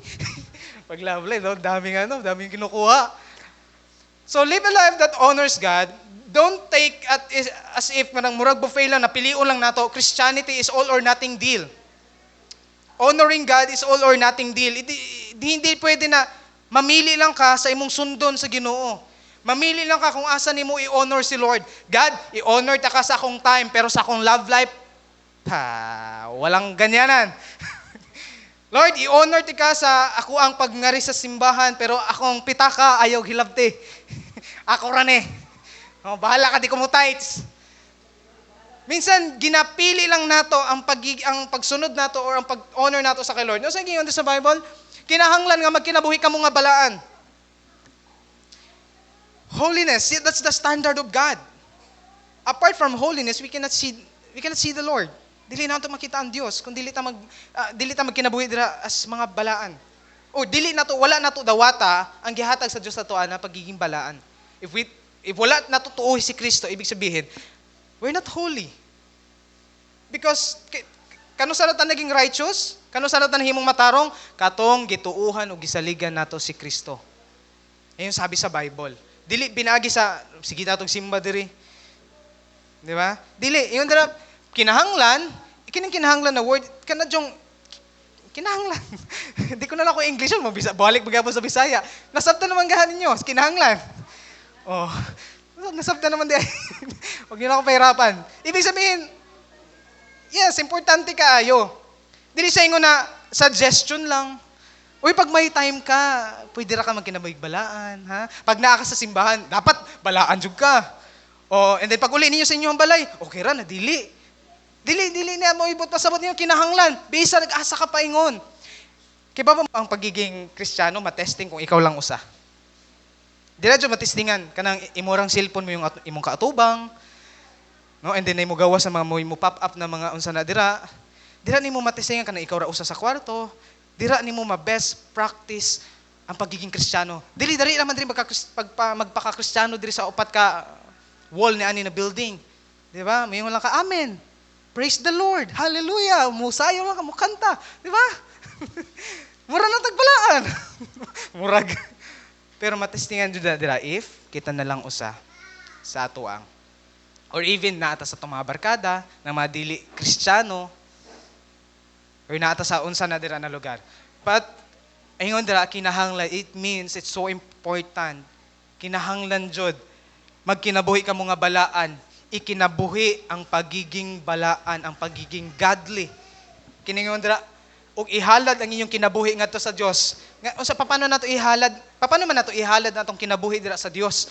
Pag love life, no? Daming kinukuha. So live a life that honors God. Don't take as if marang murag buffet lang, napilion lang nato. Christianity is all or nothing deal. Honoring God is all or nothing deal. Hindi pwede na mamili lang ka sa imong sundon sa Ginoo. Mamili lang ka kung asa nimo i-honor si Lord. God, i-honor ta ka sa akong time, pero sa akong love life, walang ganyanan. Lord, i-honor ti ka sa ako ang pagngari sa simbahan, pero akong pitaka ayaw hilabti. Ako rane. Bahala ka di ko mo tights. Minsan ginapili lang nato ang pagsunod nato or ang pag-honor nato sa kay Lord. No, sa ingon sa Bible, kinahanglan nga magkinabuhi ka mo nga balaan. Holiness, that's the standard of God. Apart from holiness, we cannot see the Lord. Dili na ito makita ang Diyos kung dili ta magkinabuhi dira as mga balaan. O wala na to dawata ang gihatag sa Dios nato na pagiging balaan. If wala na to tuoy si Kristo, ibig sabihin, we're not holy. Because kano sa ta naging righteous? Kano sa ta nahimong matarong? Katong gituuhan o gisaligan nato si Kristo. Ayun sabi sa Bible. Dili binagi sa sige natong simba diri. Di ba? Dili, yun dira kinahanglan na word kanadjong kinahanglan. Di ko na lang ko English mo balik bagapon sa Bisaya. Nasabtan naman gahan ninyo, kinahanglan. Oh. Nasabtan naman di. Huwag niyo na ako pahirapan. Ibig sabihin, yes, importante kaayo. Dili sa ingon na suggestion lang. Uy, pag may time ka, pwede ra ka magkinabuhig balaan, ha? Pag naa ka sa simbahan, dapat balaan jud ka. Oh, and then pag uli ninyo sa inyong balay, okay ra na dili na mo ibot pasabot niyo kinahanglan. Bisa nag-asa ka paingon. Kaya ba ang pagiging Kristiyano matesting kung ikaw lang usa? Dira jud matestingan kanang imorang cellphone mo yung imong kaatubang. No, and then imo gawa sa mga mo pop up na mga unsa na dira. Dira nimo matestingan kanang ikaw ra usa sa kwarto. Dira nimo ma-best practice ang pagiging Kristiyano. Dili naman diri magpaka-Kristiyano diri sa upat ka wall ni ani na building. Di ba? Mayong lang ka, amen. Praise the Lord. Hallelujah. Musayo lang ka, mukanta. Di ba? Mura na tagbalaan. Murag. Pero matestingan jud dira if kita na lang usa sa atuang. Or even naata sa itong mga barkada na mga dili Kristiyano or naata sa unsa na dira na lugar. But ayun dira kinahanglan, it means it's so important. Kinahanglan jud magkinabuhi ka mo nga balaan, ikinabuhi ang pagiging balaan, ang pagiging godly. Kiningon dira ug ihalad ang inyong kinabuhi ngadto sa Dios. Unsa paano nato ihalad? Paano man nato ihalad natong kinabuhi dira sa Dios?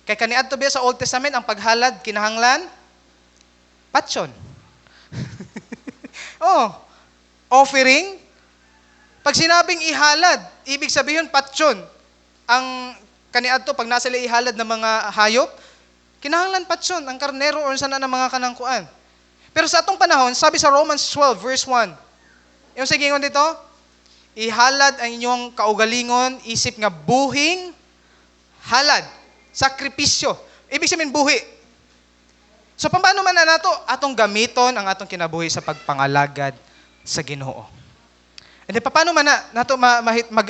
Kay kaniadto ba sa Old Testament ang paghalad kinahanglan patson. Offering. Pag sinabing ihalad, ibig sabihin patson. Ang kaniadto pag nasa ihalad ng mga hayop, kinahanglan patson ang karnero o sana ng mga kanangkuan. Pero sa atong panahon, sabi sa Romans 12 verse 1, yung sigingon dito, ihalad ang inyong kaugalingon, isip nga buhing halad, sakripisyo. Ibig sabihin buhi. So paano man na nato atong gamiton ang atong kinabuhi sa pagpangalagad sa Ginoo. And then paano man na nato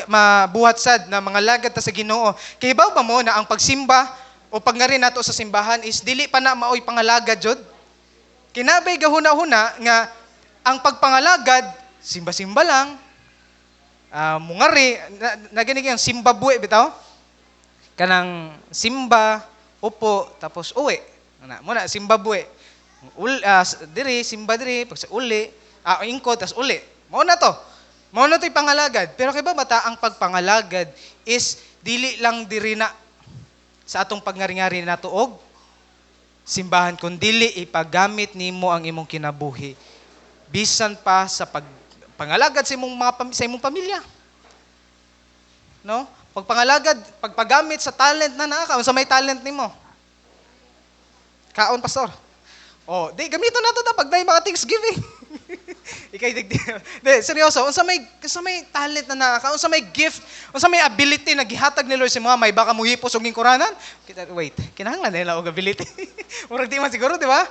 mabuhat sad na mga lagad ta sa Ginoo. Kay baw ba mo na ang pagsimba o pagngari nato sa simbahan is dili pa na maoy pangalagad jud. Kinabay gahuna-huna nga ang pagpangalagad simba-simba lang. Mungari na gani ang Zimbabwe bitaw. Kanang simba, upo, tapos uwi. Muna Zimbabwe. Diri simba diri pag sa uli, ingko tas uli. Mao na to. Mao na to'y pangalagad. Pero kay ba bata ang pagpangalagad is dili lang diri na sa atong pagngari-ngari nato og simbahan kun dili ipagamit nimo ang imong kinabuhi bisan pa sa pagpangalagad sa imong pamilya. No? Pagpangalagad, pagpagamit sa talent na naka, unsa may talent nimo? Kaon pastor. Di gamito nato ta pag may mga Thanksgiving. Seryoso, unsa may talent na naka, unsa may gift, unsa may ability na gihatag ni Lord sa mga may baka muhipos og gingkuranan? Wait, kinahanglan nila og ability. Murag di man siguro, di ba?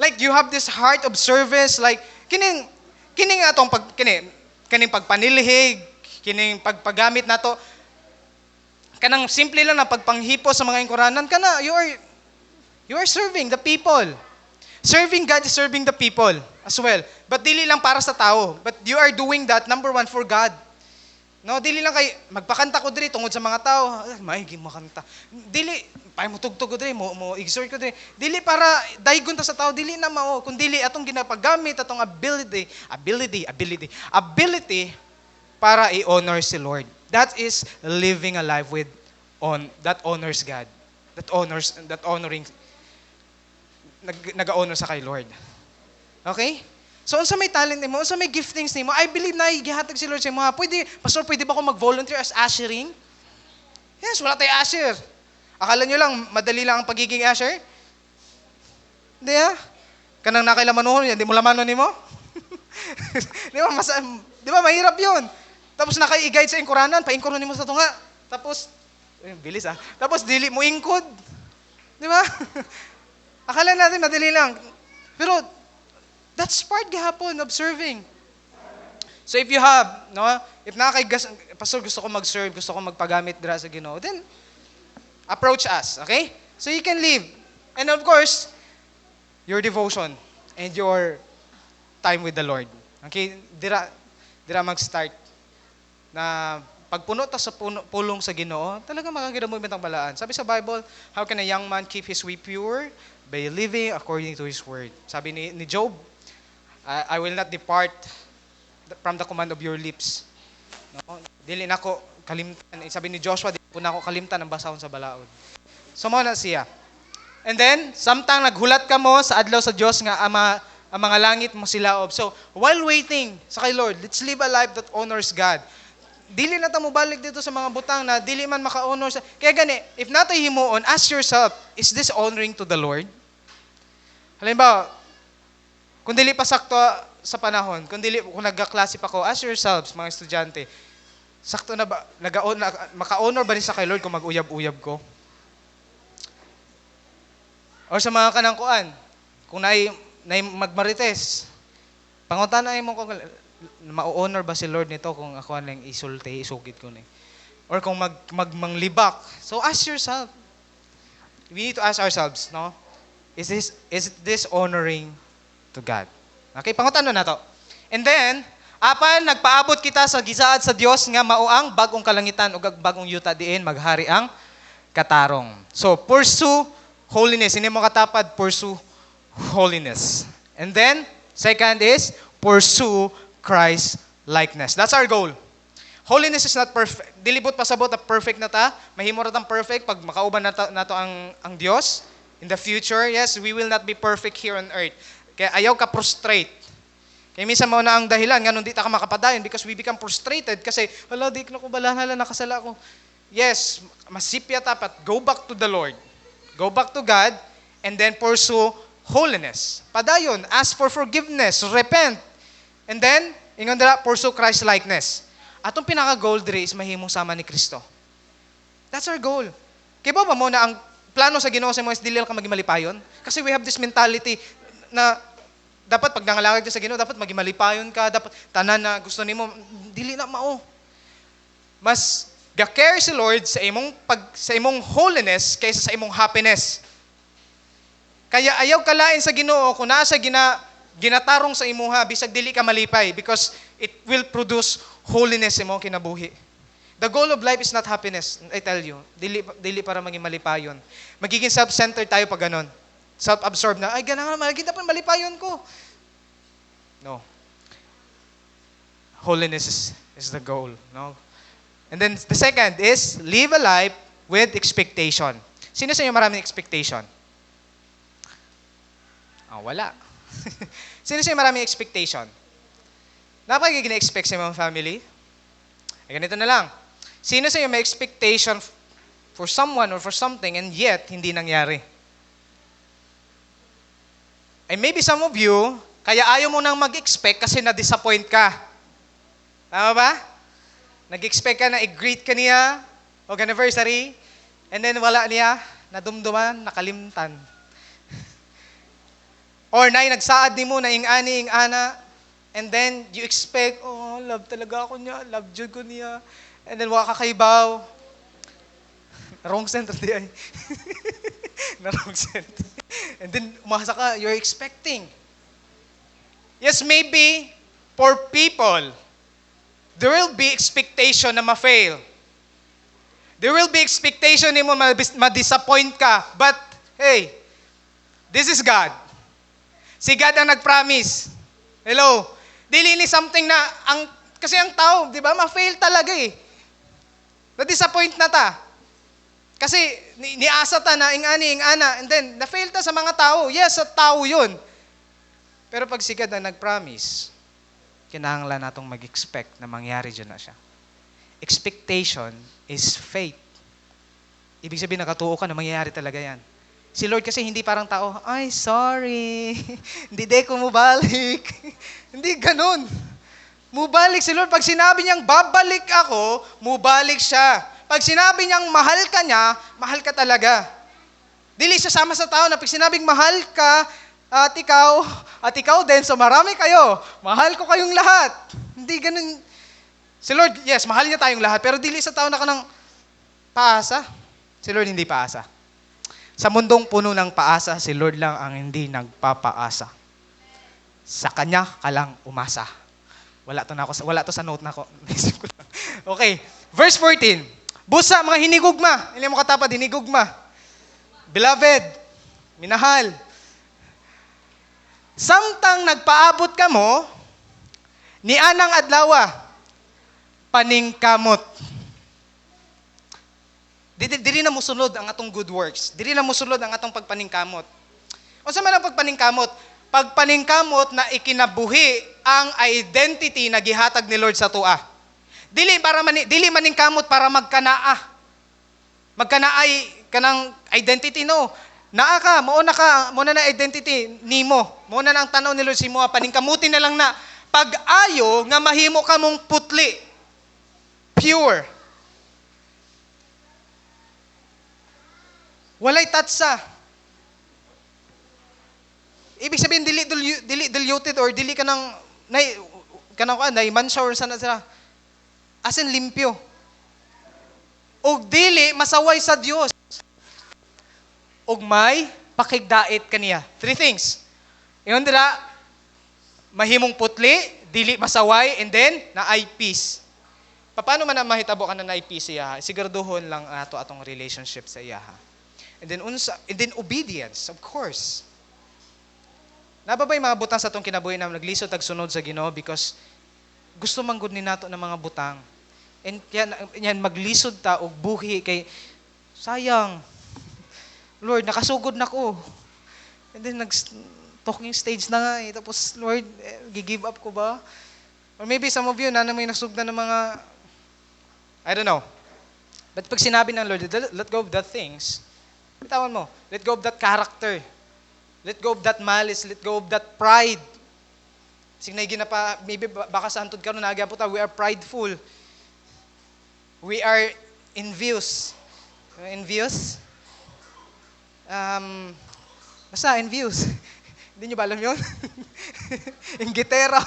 Like you have this heart of service, like kining atong kining pagpanilihig, kining pagpagamit nato kanang simple lang na pagpanghipo sa mga ingkuranan kana, you are serving the people. Serving God is serving the people as well. But dili lang para sa tao. But you are doing that, number one, for God. No, dili lang kay magpakanta ko diri tungod sa mga tao. Maigi makanta. Dili pay mo tugtog ko diri, mo exhort ko diri. Dili para daygon ta sa tao, dili na mao, kun dili atong ginapagamit atong ability para i-honor si Lord. That is living a life with that honors God. That honoring nag-honor sa kay Lord. Okay? So, unsa may talent nimo, unsa may giftings nimo, I believe na gihatag si Lord sa imo. Pastor, pwede ba ako mag-volunteer as ushering? Yes, wala tayo usher. Akala nyo lang, madali lang ang pagiging usher? Hindi Kanang nakailamanhon yan, di mo lamanon nimo? Di ba, mahirap yun. Tapos nakai-guide sa ingkuranan, paingkuron nimo sa tunga. Tapos, bilis Tapos dili mo ingkod. Di ba? Akala natin madali lang. Pero, that's part gihapon of serving. So if you have, if Pastor, gusto ko mag-serve, gusto ko magpagamit dira sa Ginoo, then, approach us, okay? So you can live. And of course, your devotion and your time with the Lord. Okay? Dira mag-start na pagpuno ta sa pulong sa Ginoo, talaga makagidamo ibang balaan. Sabi sa Bible, how can a young man keep his way pure? By living according to His Word. Sabi ni Job, I will not depart from the command of your lips. No? Dili na ko kalimtan. Sabi ni Joshua, dili ko na ako kalimtan ang basahon sa balaod. So mo na siya. And then, samtang naghulat ka mo sa adlaw sa Dios nga ang mga langit mo silaob. So, while waiting sa kay Lord, let's live a life that honors God. Dili na ta mo balik dito sa mga butang na dili man maka-honor sa. Kaya gani, if natay himuon, ask yourself, is this honoring to the Lord? Halimbawa, kung dili pa sakto sa panahon, kung nagka-klase pa ko, ask yourselves, mga estudyante, sakto na ba, maka-honor ba rin sa kay Lord kung mag-uyab-uyab ko? O sa mga kanangkuan, kung magmarites, pangutan na mo kung ma-honor ba si Lord nito kung ako lang isukit ko na. Or kung manglibak. So ask yourself. We need to ask ourselves, no? Is this honoring to God? Okay, pangutan na to. And then, apan nagpaabot kita sa gisaad sa Dios nga mao ang bagong kalangitan ug bagong yuta diin maghari ang katarong. So, pursue holiness. Hindi mo katapad, pursue holiness. And then, second is pursue Christ likeness. That's our goal. Holiness is not perfect. Dilibot pasabot na perfect na ta. Mahimo ra tang perfect pag makauban nato ang Dios. In the future, yes, we will not be perfect here on earth. Kaya ayaw ka prostrate. Kaya minsan mo na ang dahilan, nga nung di ta ka makapadayon because we become frustrated kasi, hala, di ko bala, hala, nakasala ko. Yes, masipya tapat. Go back to the Lord. Go back to God and then pursue holiness. Padayon, ask for forgiveness, repent. And then, ingon dira, pursue Christ likeness. Atong pinaka-goal diri is mahimong sama ni Kristo. That's our goal. Kaya ba mo na ang plano sa Ginoo sa mga dili ka magimalipayon? Kasi we have this mentality na dapat pag nangalangag ka sa Ginoo, dapat magimalipayon ka, dapat tanan na gusto nimo dili na mao. Mas ga-care si Lord sa imong holiness kaysa sa imong happiness. Kaya ayaw kalain sa Ginoo kung nasa ginatarong sa imuha bisag dili ka malipay because it will produce holiness sa imong kinabuhi. The goal of life is not happiness, I tell you. Dili para maging malipayon. Magiging self-centered tayo pag ganon. Self-absorbed na, ay ganun naman, kita pa malipayon ko. No. Holiness is the goal. No? And then the second is, live a life with expectation. Sino sa inyo maraming expectation? Wala. Sino sa inyo maraming expectation? Napag gina-expect sa mga family? Ay ganito na lang. Sino sa inyo may expectation for someone or for something and yet hindi nangyari? And maybe some of you, kaya ayaw mo nang mag-expect kasi na-disappoint ka. Tama ba? Nag-expect ka na i-greet ka niya o anniversary and then wala niya, nadumduman, nakalimtan. Or nagsaad ni mo na ing-ani, ing-ana, And then, you expect, oh, love talaga ako niya, love jud ko niya. And then, waka kakaibaw. Wrong center di ay. Na wrong center. And then, umasa ka, you're expecting. Yes, maybe, for people, there will be expectation na ma-fail. There will be expectation na mo ma-disappoint ka. But, hey, this is God. Si God ang nag-promise. Hello? Dili ni something na, kasi ang tao, di ba, ma-fail talaga eh. Na-disappoint na ta. Kasi, niasa ta na, ingana, and then, na-fail ta sa mga tao. Yes, sa tao yun. Pero pag si God ang nag-promise, kinahanglan natong mag-expect na mangyari dyan na siya. Expectation is faith. Ibig sabihin, nakatuo ka na mangyayari talaga yan. Si Lord kasi hindi parang tao, ay, sorry, hindi ko mubalik. Hindi ganun. Mubalik si Lord. Pag sinabi niyang babalik ako, mubalik siya. Pag sinabi niyang mahal ka niya, mahal ka talaga. Dili siya sama sa tao na pag sinabing mahal ka, at ikaw din, so marami kayo. Mahal ko kayong lahat. Hindi ganun. Si Lord, yes, mahal niya tayong lahat, pero dili sa tao na ka ng paasa. Si Lord hindi paasa. Sa mundong puno ng paasa, si Lord lang ang hindi nagpapaasa. Sa Kanya ka lang umasa. Wala to sa note na ko. Okay, verse 14. Busa, mga hinigugma. Hindi mo katapad, hinigugma. Beloved, minahal. Samtang nagpaabot ka mo, ni anang adlawa, paningkamot. Dili na mo sulod ang atong good works. Dili na mo sulod ang atong pagpaningkamot. O sa man ang pagpaningkamot? Pagpaningkamot na ikinabuhi ang identity na gihatag ni Lord sa tua. Dili maningkamot para magkanaa. Magkanaay kanang identity, no. Naa ka, mo na identity nimo. Mo na ang tanaw ni Lord si mo, paningkamutin na lang na pag-ayo nga mahimo ka mong putli. Pure. Walay tatsa. Ibig sabihin, dili diluted or dili ka ng, mansya or sana sila. As in, limpyo. O dili, masaway sa Diyos. O may pakigdait kaniya. 3 things. Yun dila, mahimong putli, dili masaway, and then, naay peace. Paano man na mahitabo ka na naay peace siya? Siguraduhon lang atong relationship sa iya. And then obedience, of course. Nababay mga butang sa itong kinabuhi na naglisod tagsunod sa Ginoo because gusto manggod ni nato ng mga butang. And yan maglisod ta og buhi kay sayang. Lord, nakasugod na ko. And then talking stage na nga eh. Tapos Lord, gi-give up ko ba? Or maybe some of you na may nasugdan ng mga I don't know. But pag sinabi ng Lord, let go of that things, bitawan mo. Let go of that character. Let go of that malice. Let go of that pride. Signay ginapa, maybe baka sa antod ka no nagyapon ta, we are prideful. We are envious. Envious? Basta envious. Hindi nyo ba alam yun? Inggitero.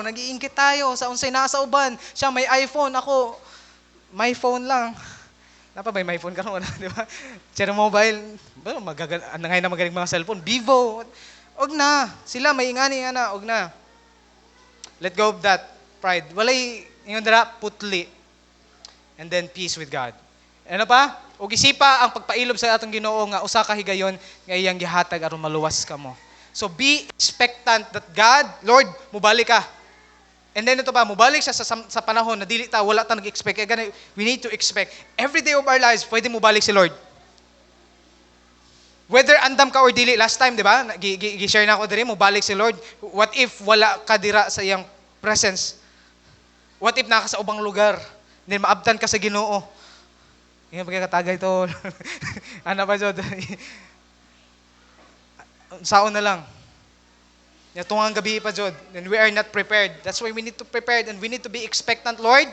Nag-iinggit tayo sa unsay nasa uban. Siya may iPhone, ako may phone lang. Napa ba may phone ka ron, di ba? Siya mobile, ngayon na magaling mga cellphone, Vivo. Og na, sila may ingani og na. Let go of that pride. Walay, yung dara, putli. And then peace with God. Ano pa? Og isipa ang pagpailob sa atong Ginoo nga usa ka higayon nga iyang gihatag aron maluwas kamo. So be expectant that God, Lord, mubalik ka. And then ito pa, mubalik siya sa panahon na dili ta, wala ta nag-expect. Kaya we need to expect. Every day of our lives, pwede mubalik si Lord. Whether andam ka or dili, last time, di ba? Gi-share na ako diri, mubalik si Lord. What if wala ka dira sa iyang presence? What if naka sa ubang lugar? Then maabtan ka sa Ginoo. Yung pagkakatagay to. Ano ba, Jod? Saon na lang. Tungang gabi pa, Jod. And we are not prepared. That's why we need to prepare and we need to be expectant, Lord.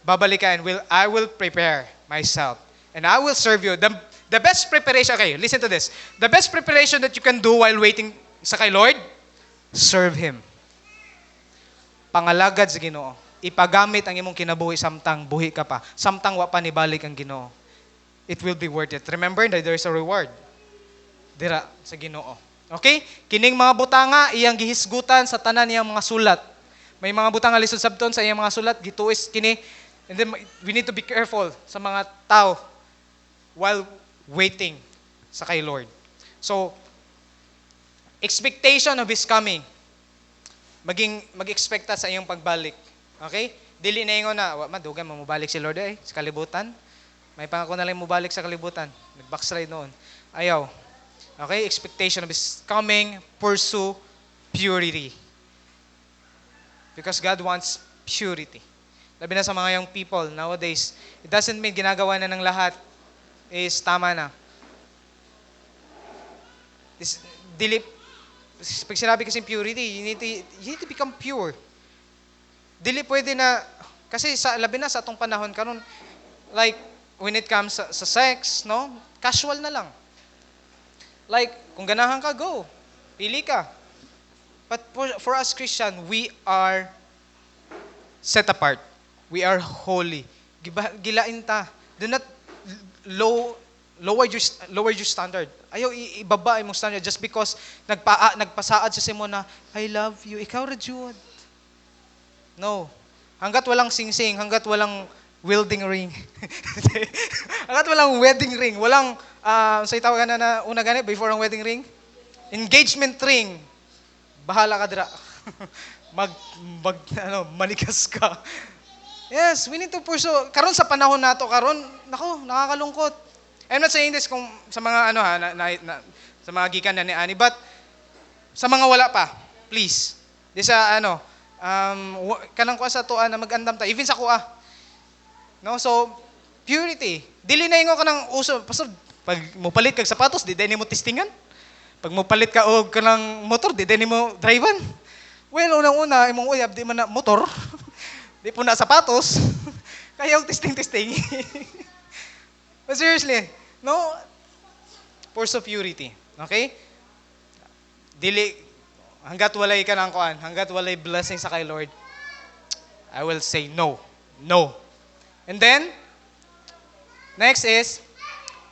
Babalik ka and I will prepare myself. And I will serve you. The best preparation, okay, listen to this. The best preparation that you can do while waiting sa kay Lord, serve Him. pangalagad sa Ginoo. Ipagamit ang imong kinabuhi samtang buhi ka pa. Samtang wa pa nibalik ang Ginoo. It will be worth it. Remember that there is a reward dira sa Ginoo. Okay? Kining mga butanga iyang gihisgutan sa tanan niyang mga sulat. May mga butanga lisod sabton sa iyang mga sulat gituis kini. And then we need to be careful sa mga tao while waiting sa kay Lord. So, expectation of His coming. Mag-expecta sa iyong pagbalik. Okay? Dili na ingon na, madugan mo mabalik si Lord sa kalibutan. May pangako na lang mabalik sa kalibutan. Nag-backslide noon. Ayaw. Okay? Expectation of His coming. Pursue purity. Because God wants purity. Labi na sa mga young people nowadays, it doesn't mean ginagawa na ng lahat is tama na. Pag sinabi kasi purity, you need to become pure. Dili pwede na, kasi labi na sa atong panahon karon, like, when it comes sa sex, no? Casual na lang. Like, kung ganahan ka, go. Pili ka. But for us Christian, we are set apart. We are holy. Gilain ta. Do not lower your standard. Ayaw ibaba imong standard just because nagpasaad sa simo na I love you. Ikaw ra jud. No. Hanggat walang sing-sing, hanggat walang wedding ring. Hanggat walang wedding ring, walang sa tawagan na una gani before ang wedding ring, engagement ring. Bahala ka dira. Manikas ka. Yes, we need to pursue. Karon sa panahon nato karon, nako, nakakalungkot. I'm not saying this kung sa mga sa mga gikan na ni Ani, but sa mga wala pa, please. Di sa kanang kuha sa tuan na mag-andam ta, even sa kuha. No, so purity. Dili na ingo ka ng uso, pasod pag mo palit kag sapatos, di din mo testingan. Pag mo palit ka og kanang motor, di din mo drivean. Well, unang-una imong uyab di man na motor. Di po na sapatos. Kaya og testing. But seriously, no? Pursue purity. Okay? Dili, hanggat walay ka ng kuan, hanggat walay blessing sa kay Lord, I will say no. No. And then, next is,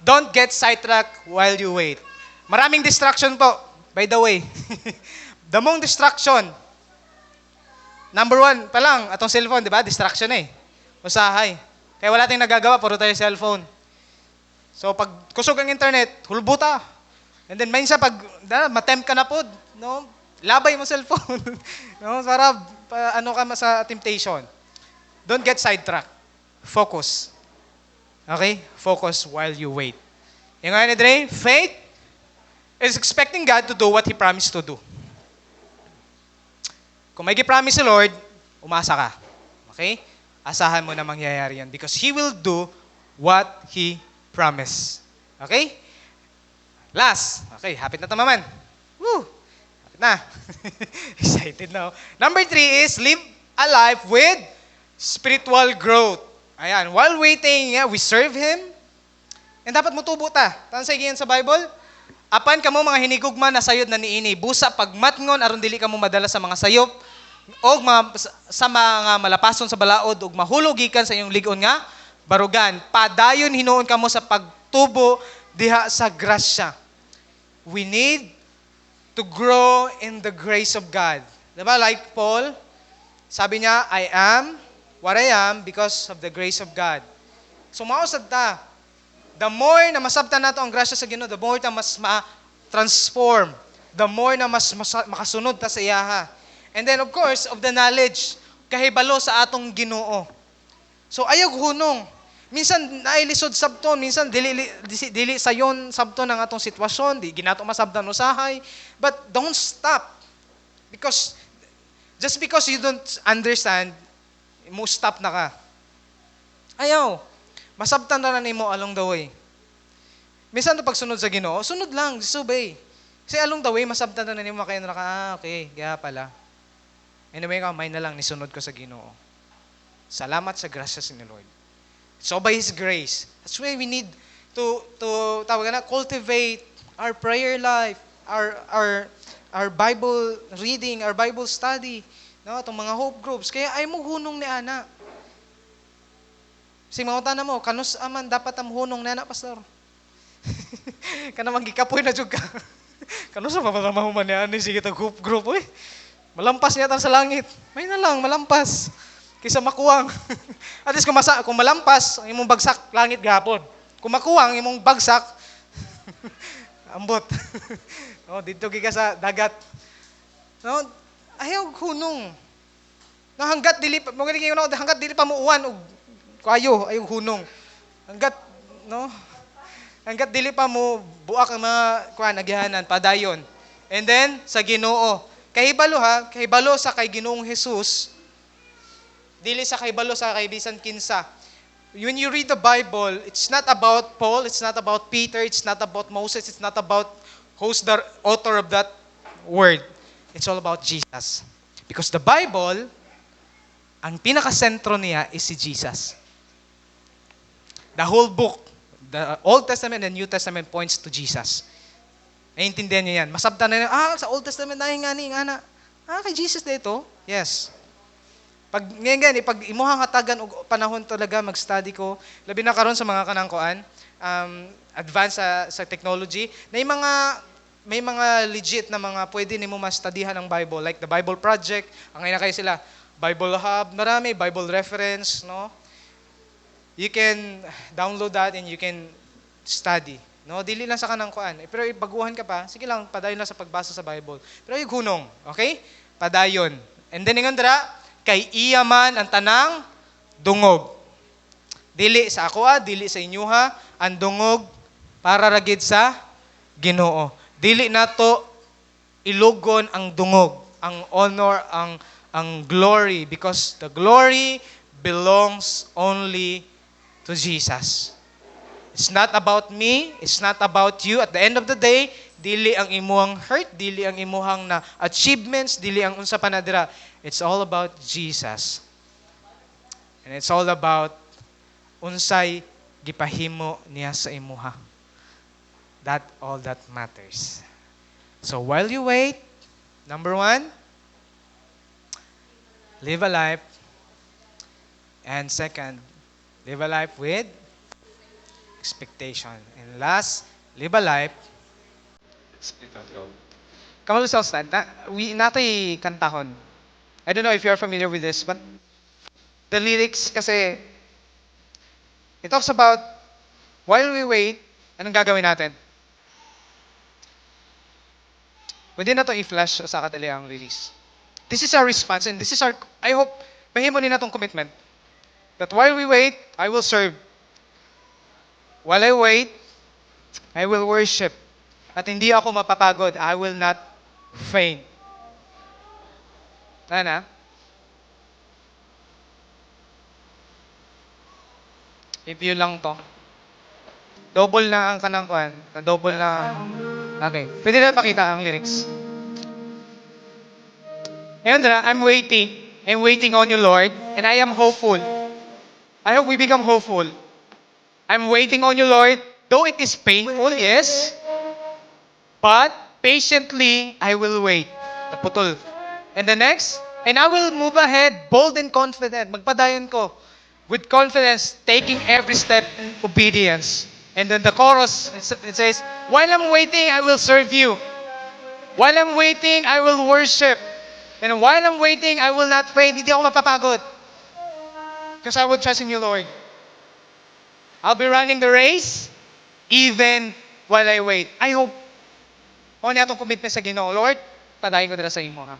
don't get sidetracked while you wait. Maraming distraction po, by the way. Damong distraction. Number 1 pa lang, atong cellphone, di ba? Distraction Usahay. Kaya wala tayong nagagawa, puro tayo cellphone. So, pag kusog ang internet, hulbuta. And then, minsan, pag matempt ka na po, no? Labay mo cellphone. No? Para, ka sa temptation. Don't get sidetracked. Focus. Okay? Focus while you wait. Yung nga ni Dre, faith is expecting God to do what He promised to do. Kung may gi-promise si Lord, umasa ka. Okay? Asahan mo na mangyayari yan because He will do what He promised. Okay? Last. Okay, hapit na tamaman. Woo! Hapit na. Excited na. Number 3 is live a life with spiritual growth. Ayan. While waiting, we serve Him. And dapat mutubo ta. Tansay giyan sa Bible. Apan kamo mga hinigugma na sayod na niini. Busa pagmatngon aron dili kamo madala sa mga sayop og sa mga malapason sa balaod ug mahulog gikan sa inyong ligon nga barugan. Padayon hinuon kamo sa pagtubo diha sa grasya. We need to grow in the grace of God. Diba? Like Paul, sabi niya, I am what I am because of the grace of God. So mausad ta. The more na masabtan nato ang grasya sa Ginoo, the more ta mas ma-transform. The more na mas makasunod ta sa iyaha. And then of course, of the knowledge, kahibalo sa atong Ginoo. So ayaw hunong. Minsan nailisod sabton, minsan dili sayon sabton ang atong sitwasyon, di ginato masabtan usahay. But don't stop. Because just because you don't understand, mo stop na ka. Ayaw. Masabtan na nimo along the way. Minsan pag sunod sa Ginoo, sunod lang, disobey. Kasi along the way, masabtan na nimo kayo na okay, kaya pala. Anyway, kamay na lang nisunod ko sa Ginoo. Salamat sa grasya ni Lord. So by His grace, that's why we need to cultivate our prayer life, our Bible reading, our Bible study. No, itong mga hope groups. Kaya ay mo hunong ni ana. Si mga na mo, kanus aman dapat am hunong ni ana, pastor. Kanang gikapoy na jud ka. Kanus pa ba mahuman ni ani sige tag hope group oy. Malampas niya sa langit. May na lang malampas. Kaysa makuwang. At least kung malampas, ang imong bagsak langit gahapon. Kung makuwang imong bagsak ambot. Oh, dito giga sa dagat. No, ayaw hunong. No, hanggat dili pa hanggat dili pa mo uwan og kayo ayaw hunong. Hanggat no, hanggat dili pa mo buak ang mga kuan agihanan padayon. And then sa Ginoo, kahibalo sa kay Ginoong Hesus, dili sa kahibalo sa kay bisan kinsa. When you read the Bible, it's not about Paul, it's not about Peter, it's not about Moses, it's not about who's the author of that word. It's all about Jesus. Because the Bible, ang pinaka-sentro niya is si Jesus. The whole book, the Old Testament and New Testament points to Jesus. Naiintindihan niyo yan. Masabtan na niya, sa Old Testament na yung nga kay Jesus dito? Yes. Pag imuhang hatagan og panahon talaga mag-study ko, labi na karon sa mga kanangkuan, advance sa technology, may mga legit na mga pwede nimo ma-studyhan ang Bible, like the Bible Project, ang ina kayo sila, Bible Hub, marami, Bible Reference, no? You can download that and you can study. No, dili lang sa kanang kuan. Pero baguhan ka pa, sige lang padayon lang sa pagbasa sa Bible. Pero yung hunong, okay? Padayon. And then ingon dira, kay iya man ang tanang dungog. Dili sa ako dili sa inyuha, ang dungog para ragid sa Ginoo. Dili nato ilugon ang dungog, ang honor, ang glory, because the glory belongs only to Jesus. It's not about me, it's not about you. At the end of the day, dili ang imuhang hurt, dili ang imuhang na achievements, dili ang unsa pa na dira. It's all about Jesus. And it's all about unsay gipahimo niya sa imuha. That all that matters. So while you wait, number 1, live a life. And second, live a life with expectation. And last, live a life. Kamu sa stand, natay kantahon. I don't know if you're familiar with this, but the lyrics kasi, it talks about, while we wait, anong gagawin natin? Pwede na ito i-flash sa katali ang release. This is our response, and this is our, I hope, mahimo din na itong commitment. That while we wait, I will serve. While I wait, I will worship. At hindi ako mapapagod. I will not faint. Tana? Review lang to. Double na ang kanang kuan. Double na. Okay. Pwede na pakita ang lyrics. Ayun na, I'm waiting. I'm waiting on you, Lord. And I am hopeful. I hope we become hopeful. I'm waiting on you, Lord. Though it is painful, yes. But patiently, I will wait. Naputol. And the next, and I will move ahead, bold and confident. Magpadayon ko. With confidence, taking every step in obedience. And then the chorus, it says, while I'm waiting, I will serve you. While I'm waiting, I will worship. And while I'm waiting, I will not faint. Hindi ako mapapagod. Because I will trust in you, Lord. I'll be running the race even while I wait. I hope. Kung ano itong commitment sa Ginoo, Lord, padayin ko dila sa imo. Ha?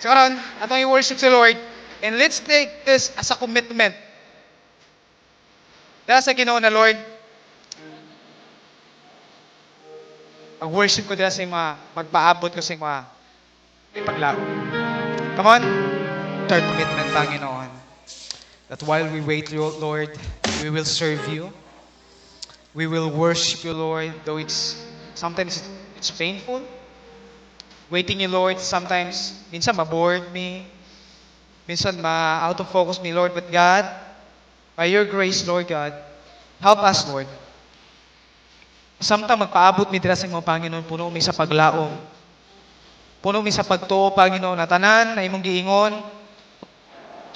So karon, atong i-worship si Lord. And let's take this as a commitment. Dahil sa Ginoo na, Lord, mag-worship ko dila sa mga, magpaabot ko sa mga ipaglaro. Come on. Third commitment, Panginoon, that while we wait, Lord, we will serve you. We will worship you, Lord, though sometimes it's painful. Waiting you, Lord, sometimes, minsan ma-bored me. Minsan ma-out of focus me, Lord. But God, by your grace, Lord God, help us, Lord. Samtang magpaabot mi dira sa mga Panginoon, puno mi sa paglaom. Puno mi sa pagtuo, Panginoon, na tanan na imong giingon.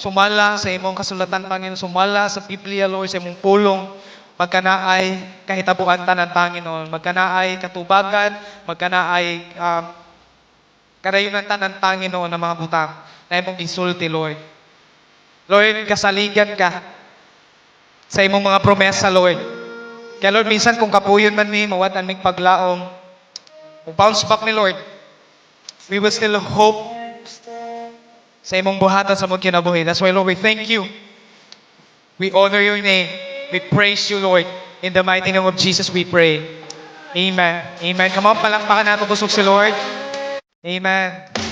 Sumala sa imong kasulatan, Panginoon. Sumala sa Biblia, Lord, sa imong pulong. Magkanaay kahitabuan tanan, Panginoon. Magkanaay katubagan. Magkanaay karayunan tanan, Panginoon, ng mga butang na imong gisulti, Lord. Lord, kasaligan ka sa imong mga promesa, Lord. Kaya Lord, minsan kung kapuyon man mi, mawatan mig paglaom, kung bounce back ni Lord, we will still hope sa imong buhatan sa mong kinabuhi. That's why, Lord, we thank you. We honor your name. We praise you, Lord. In the mighty name of Jesus, we pray. Amen. Amen. Come on, palakpakan natin busog si Lord. Amen.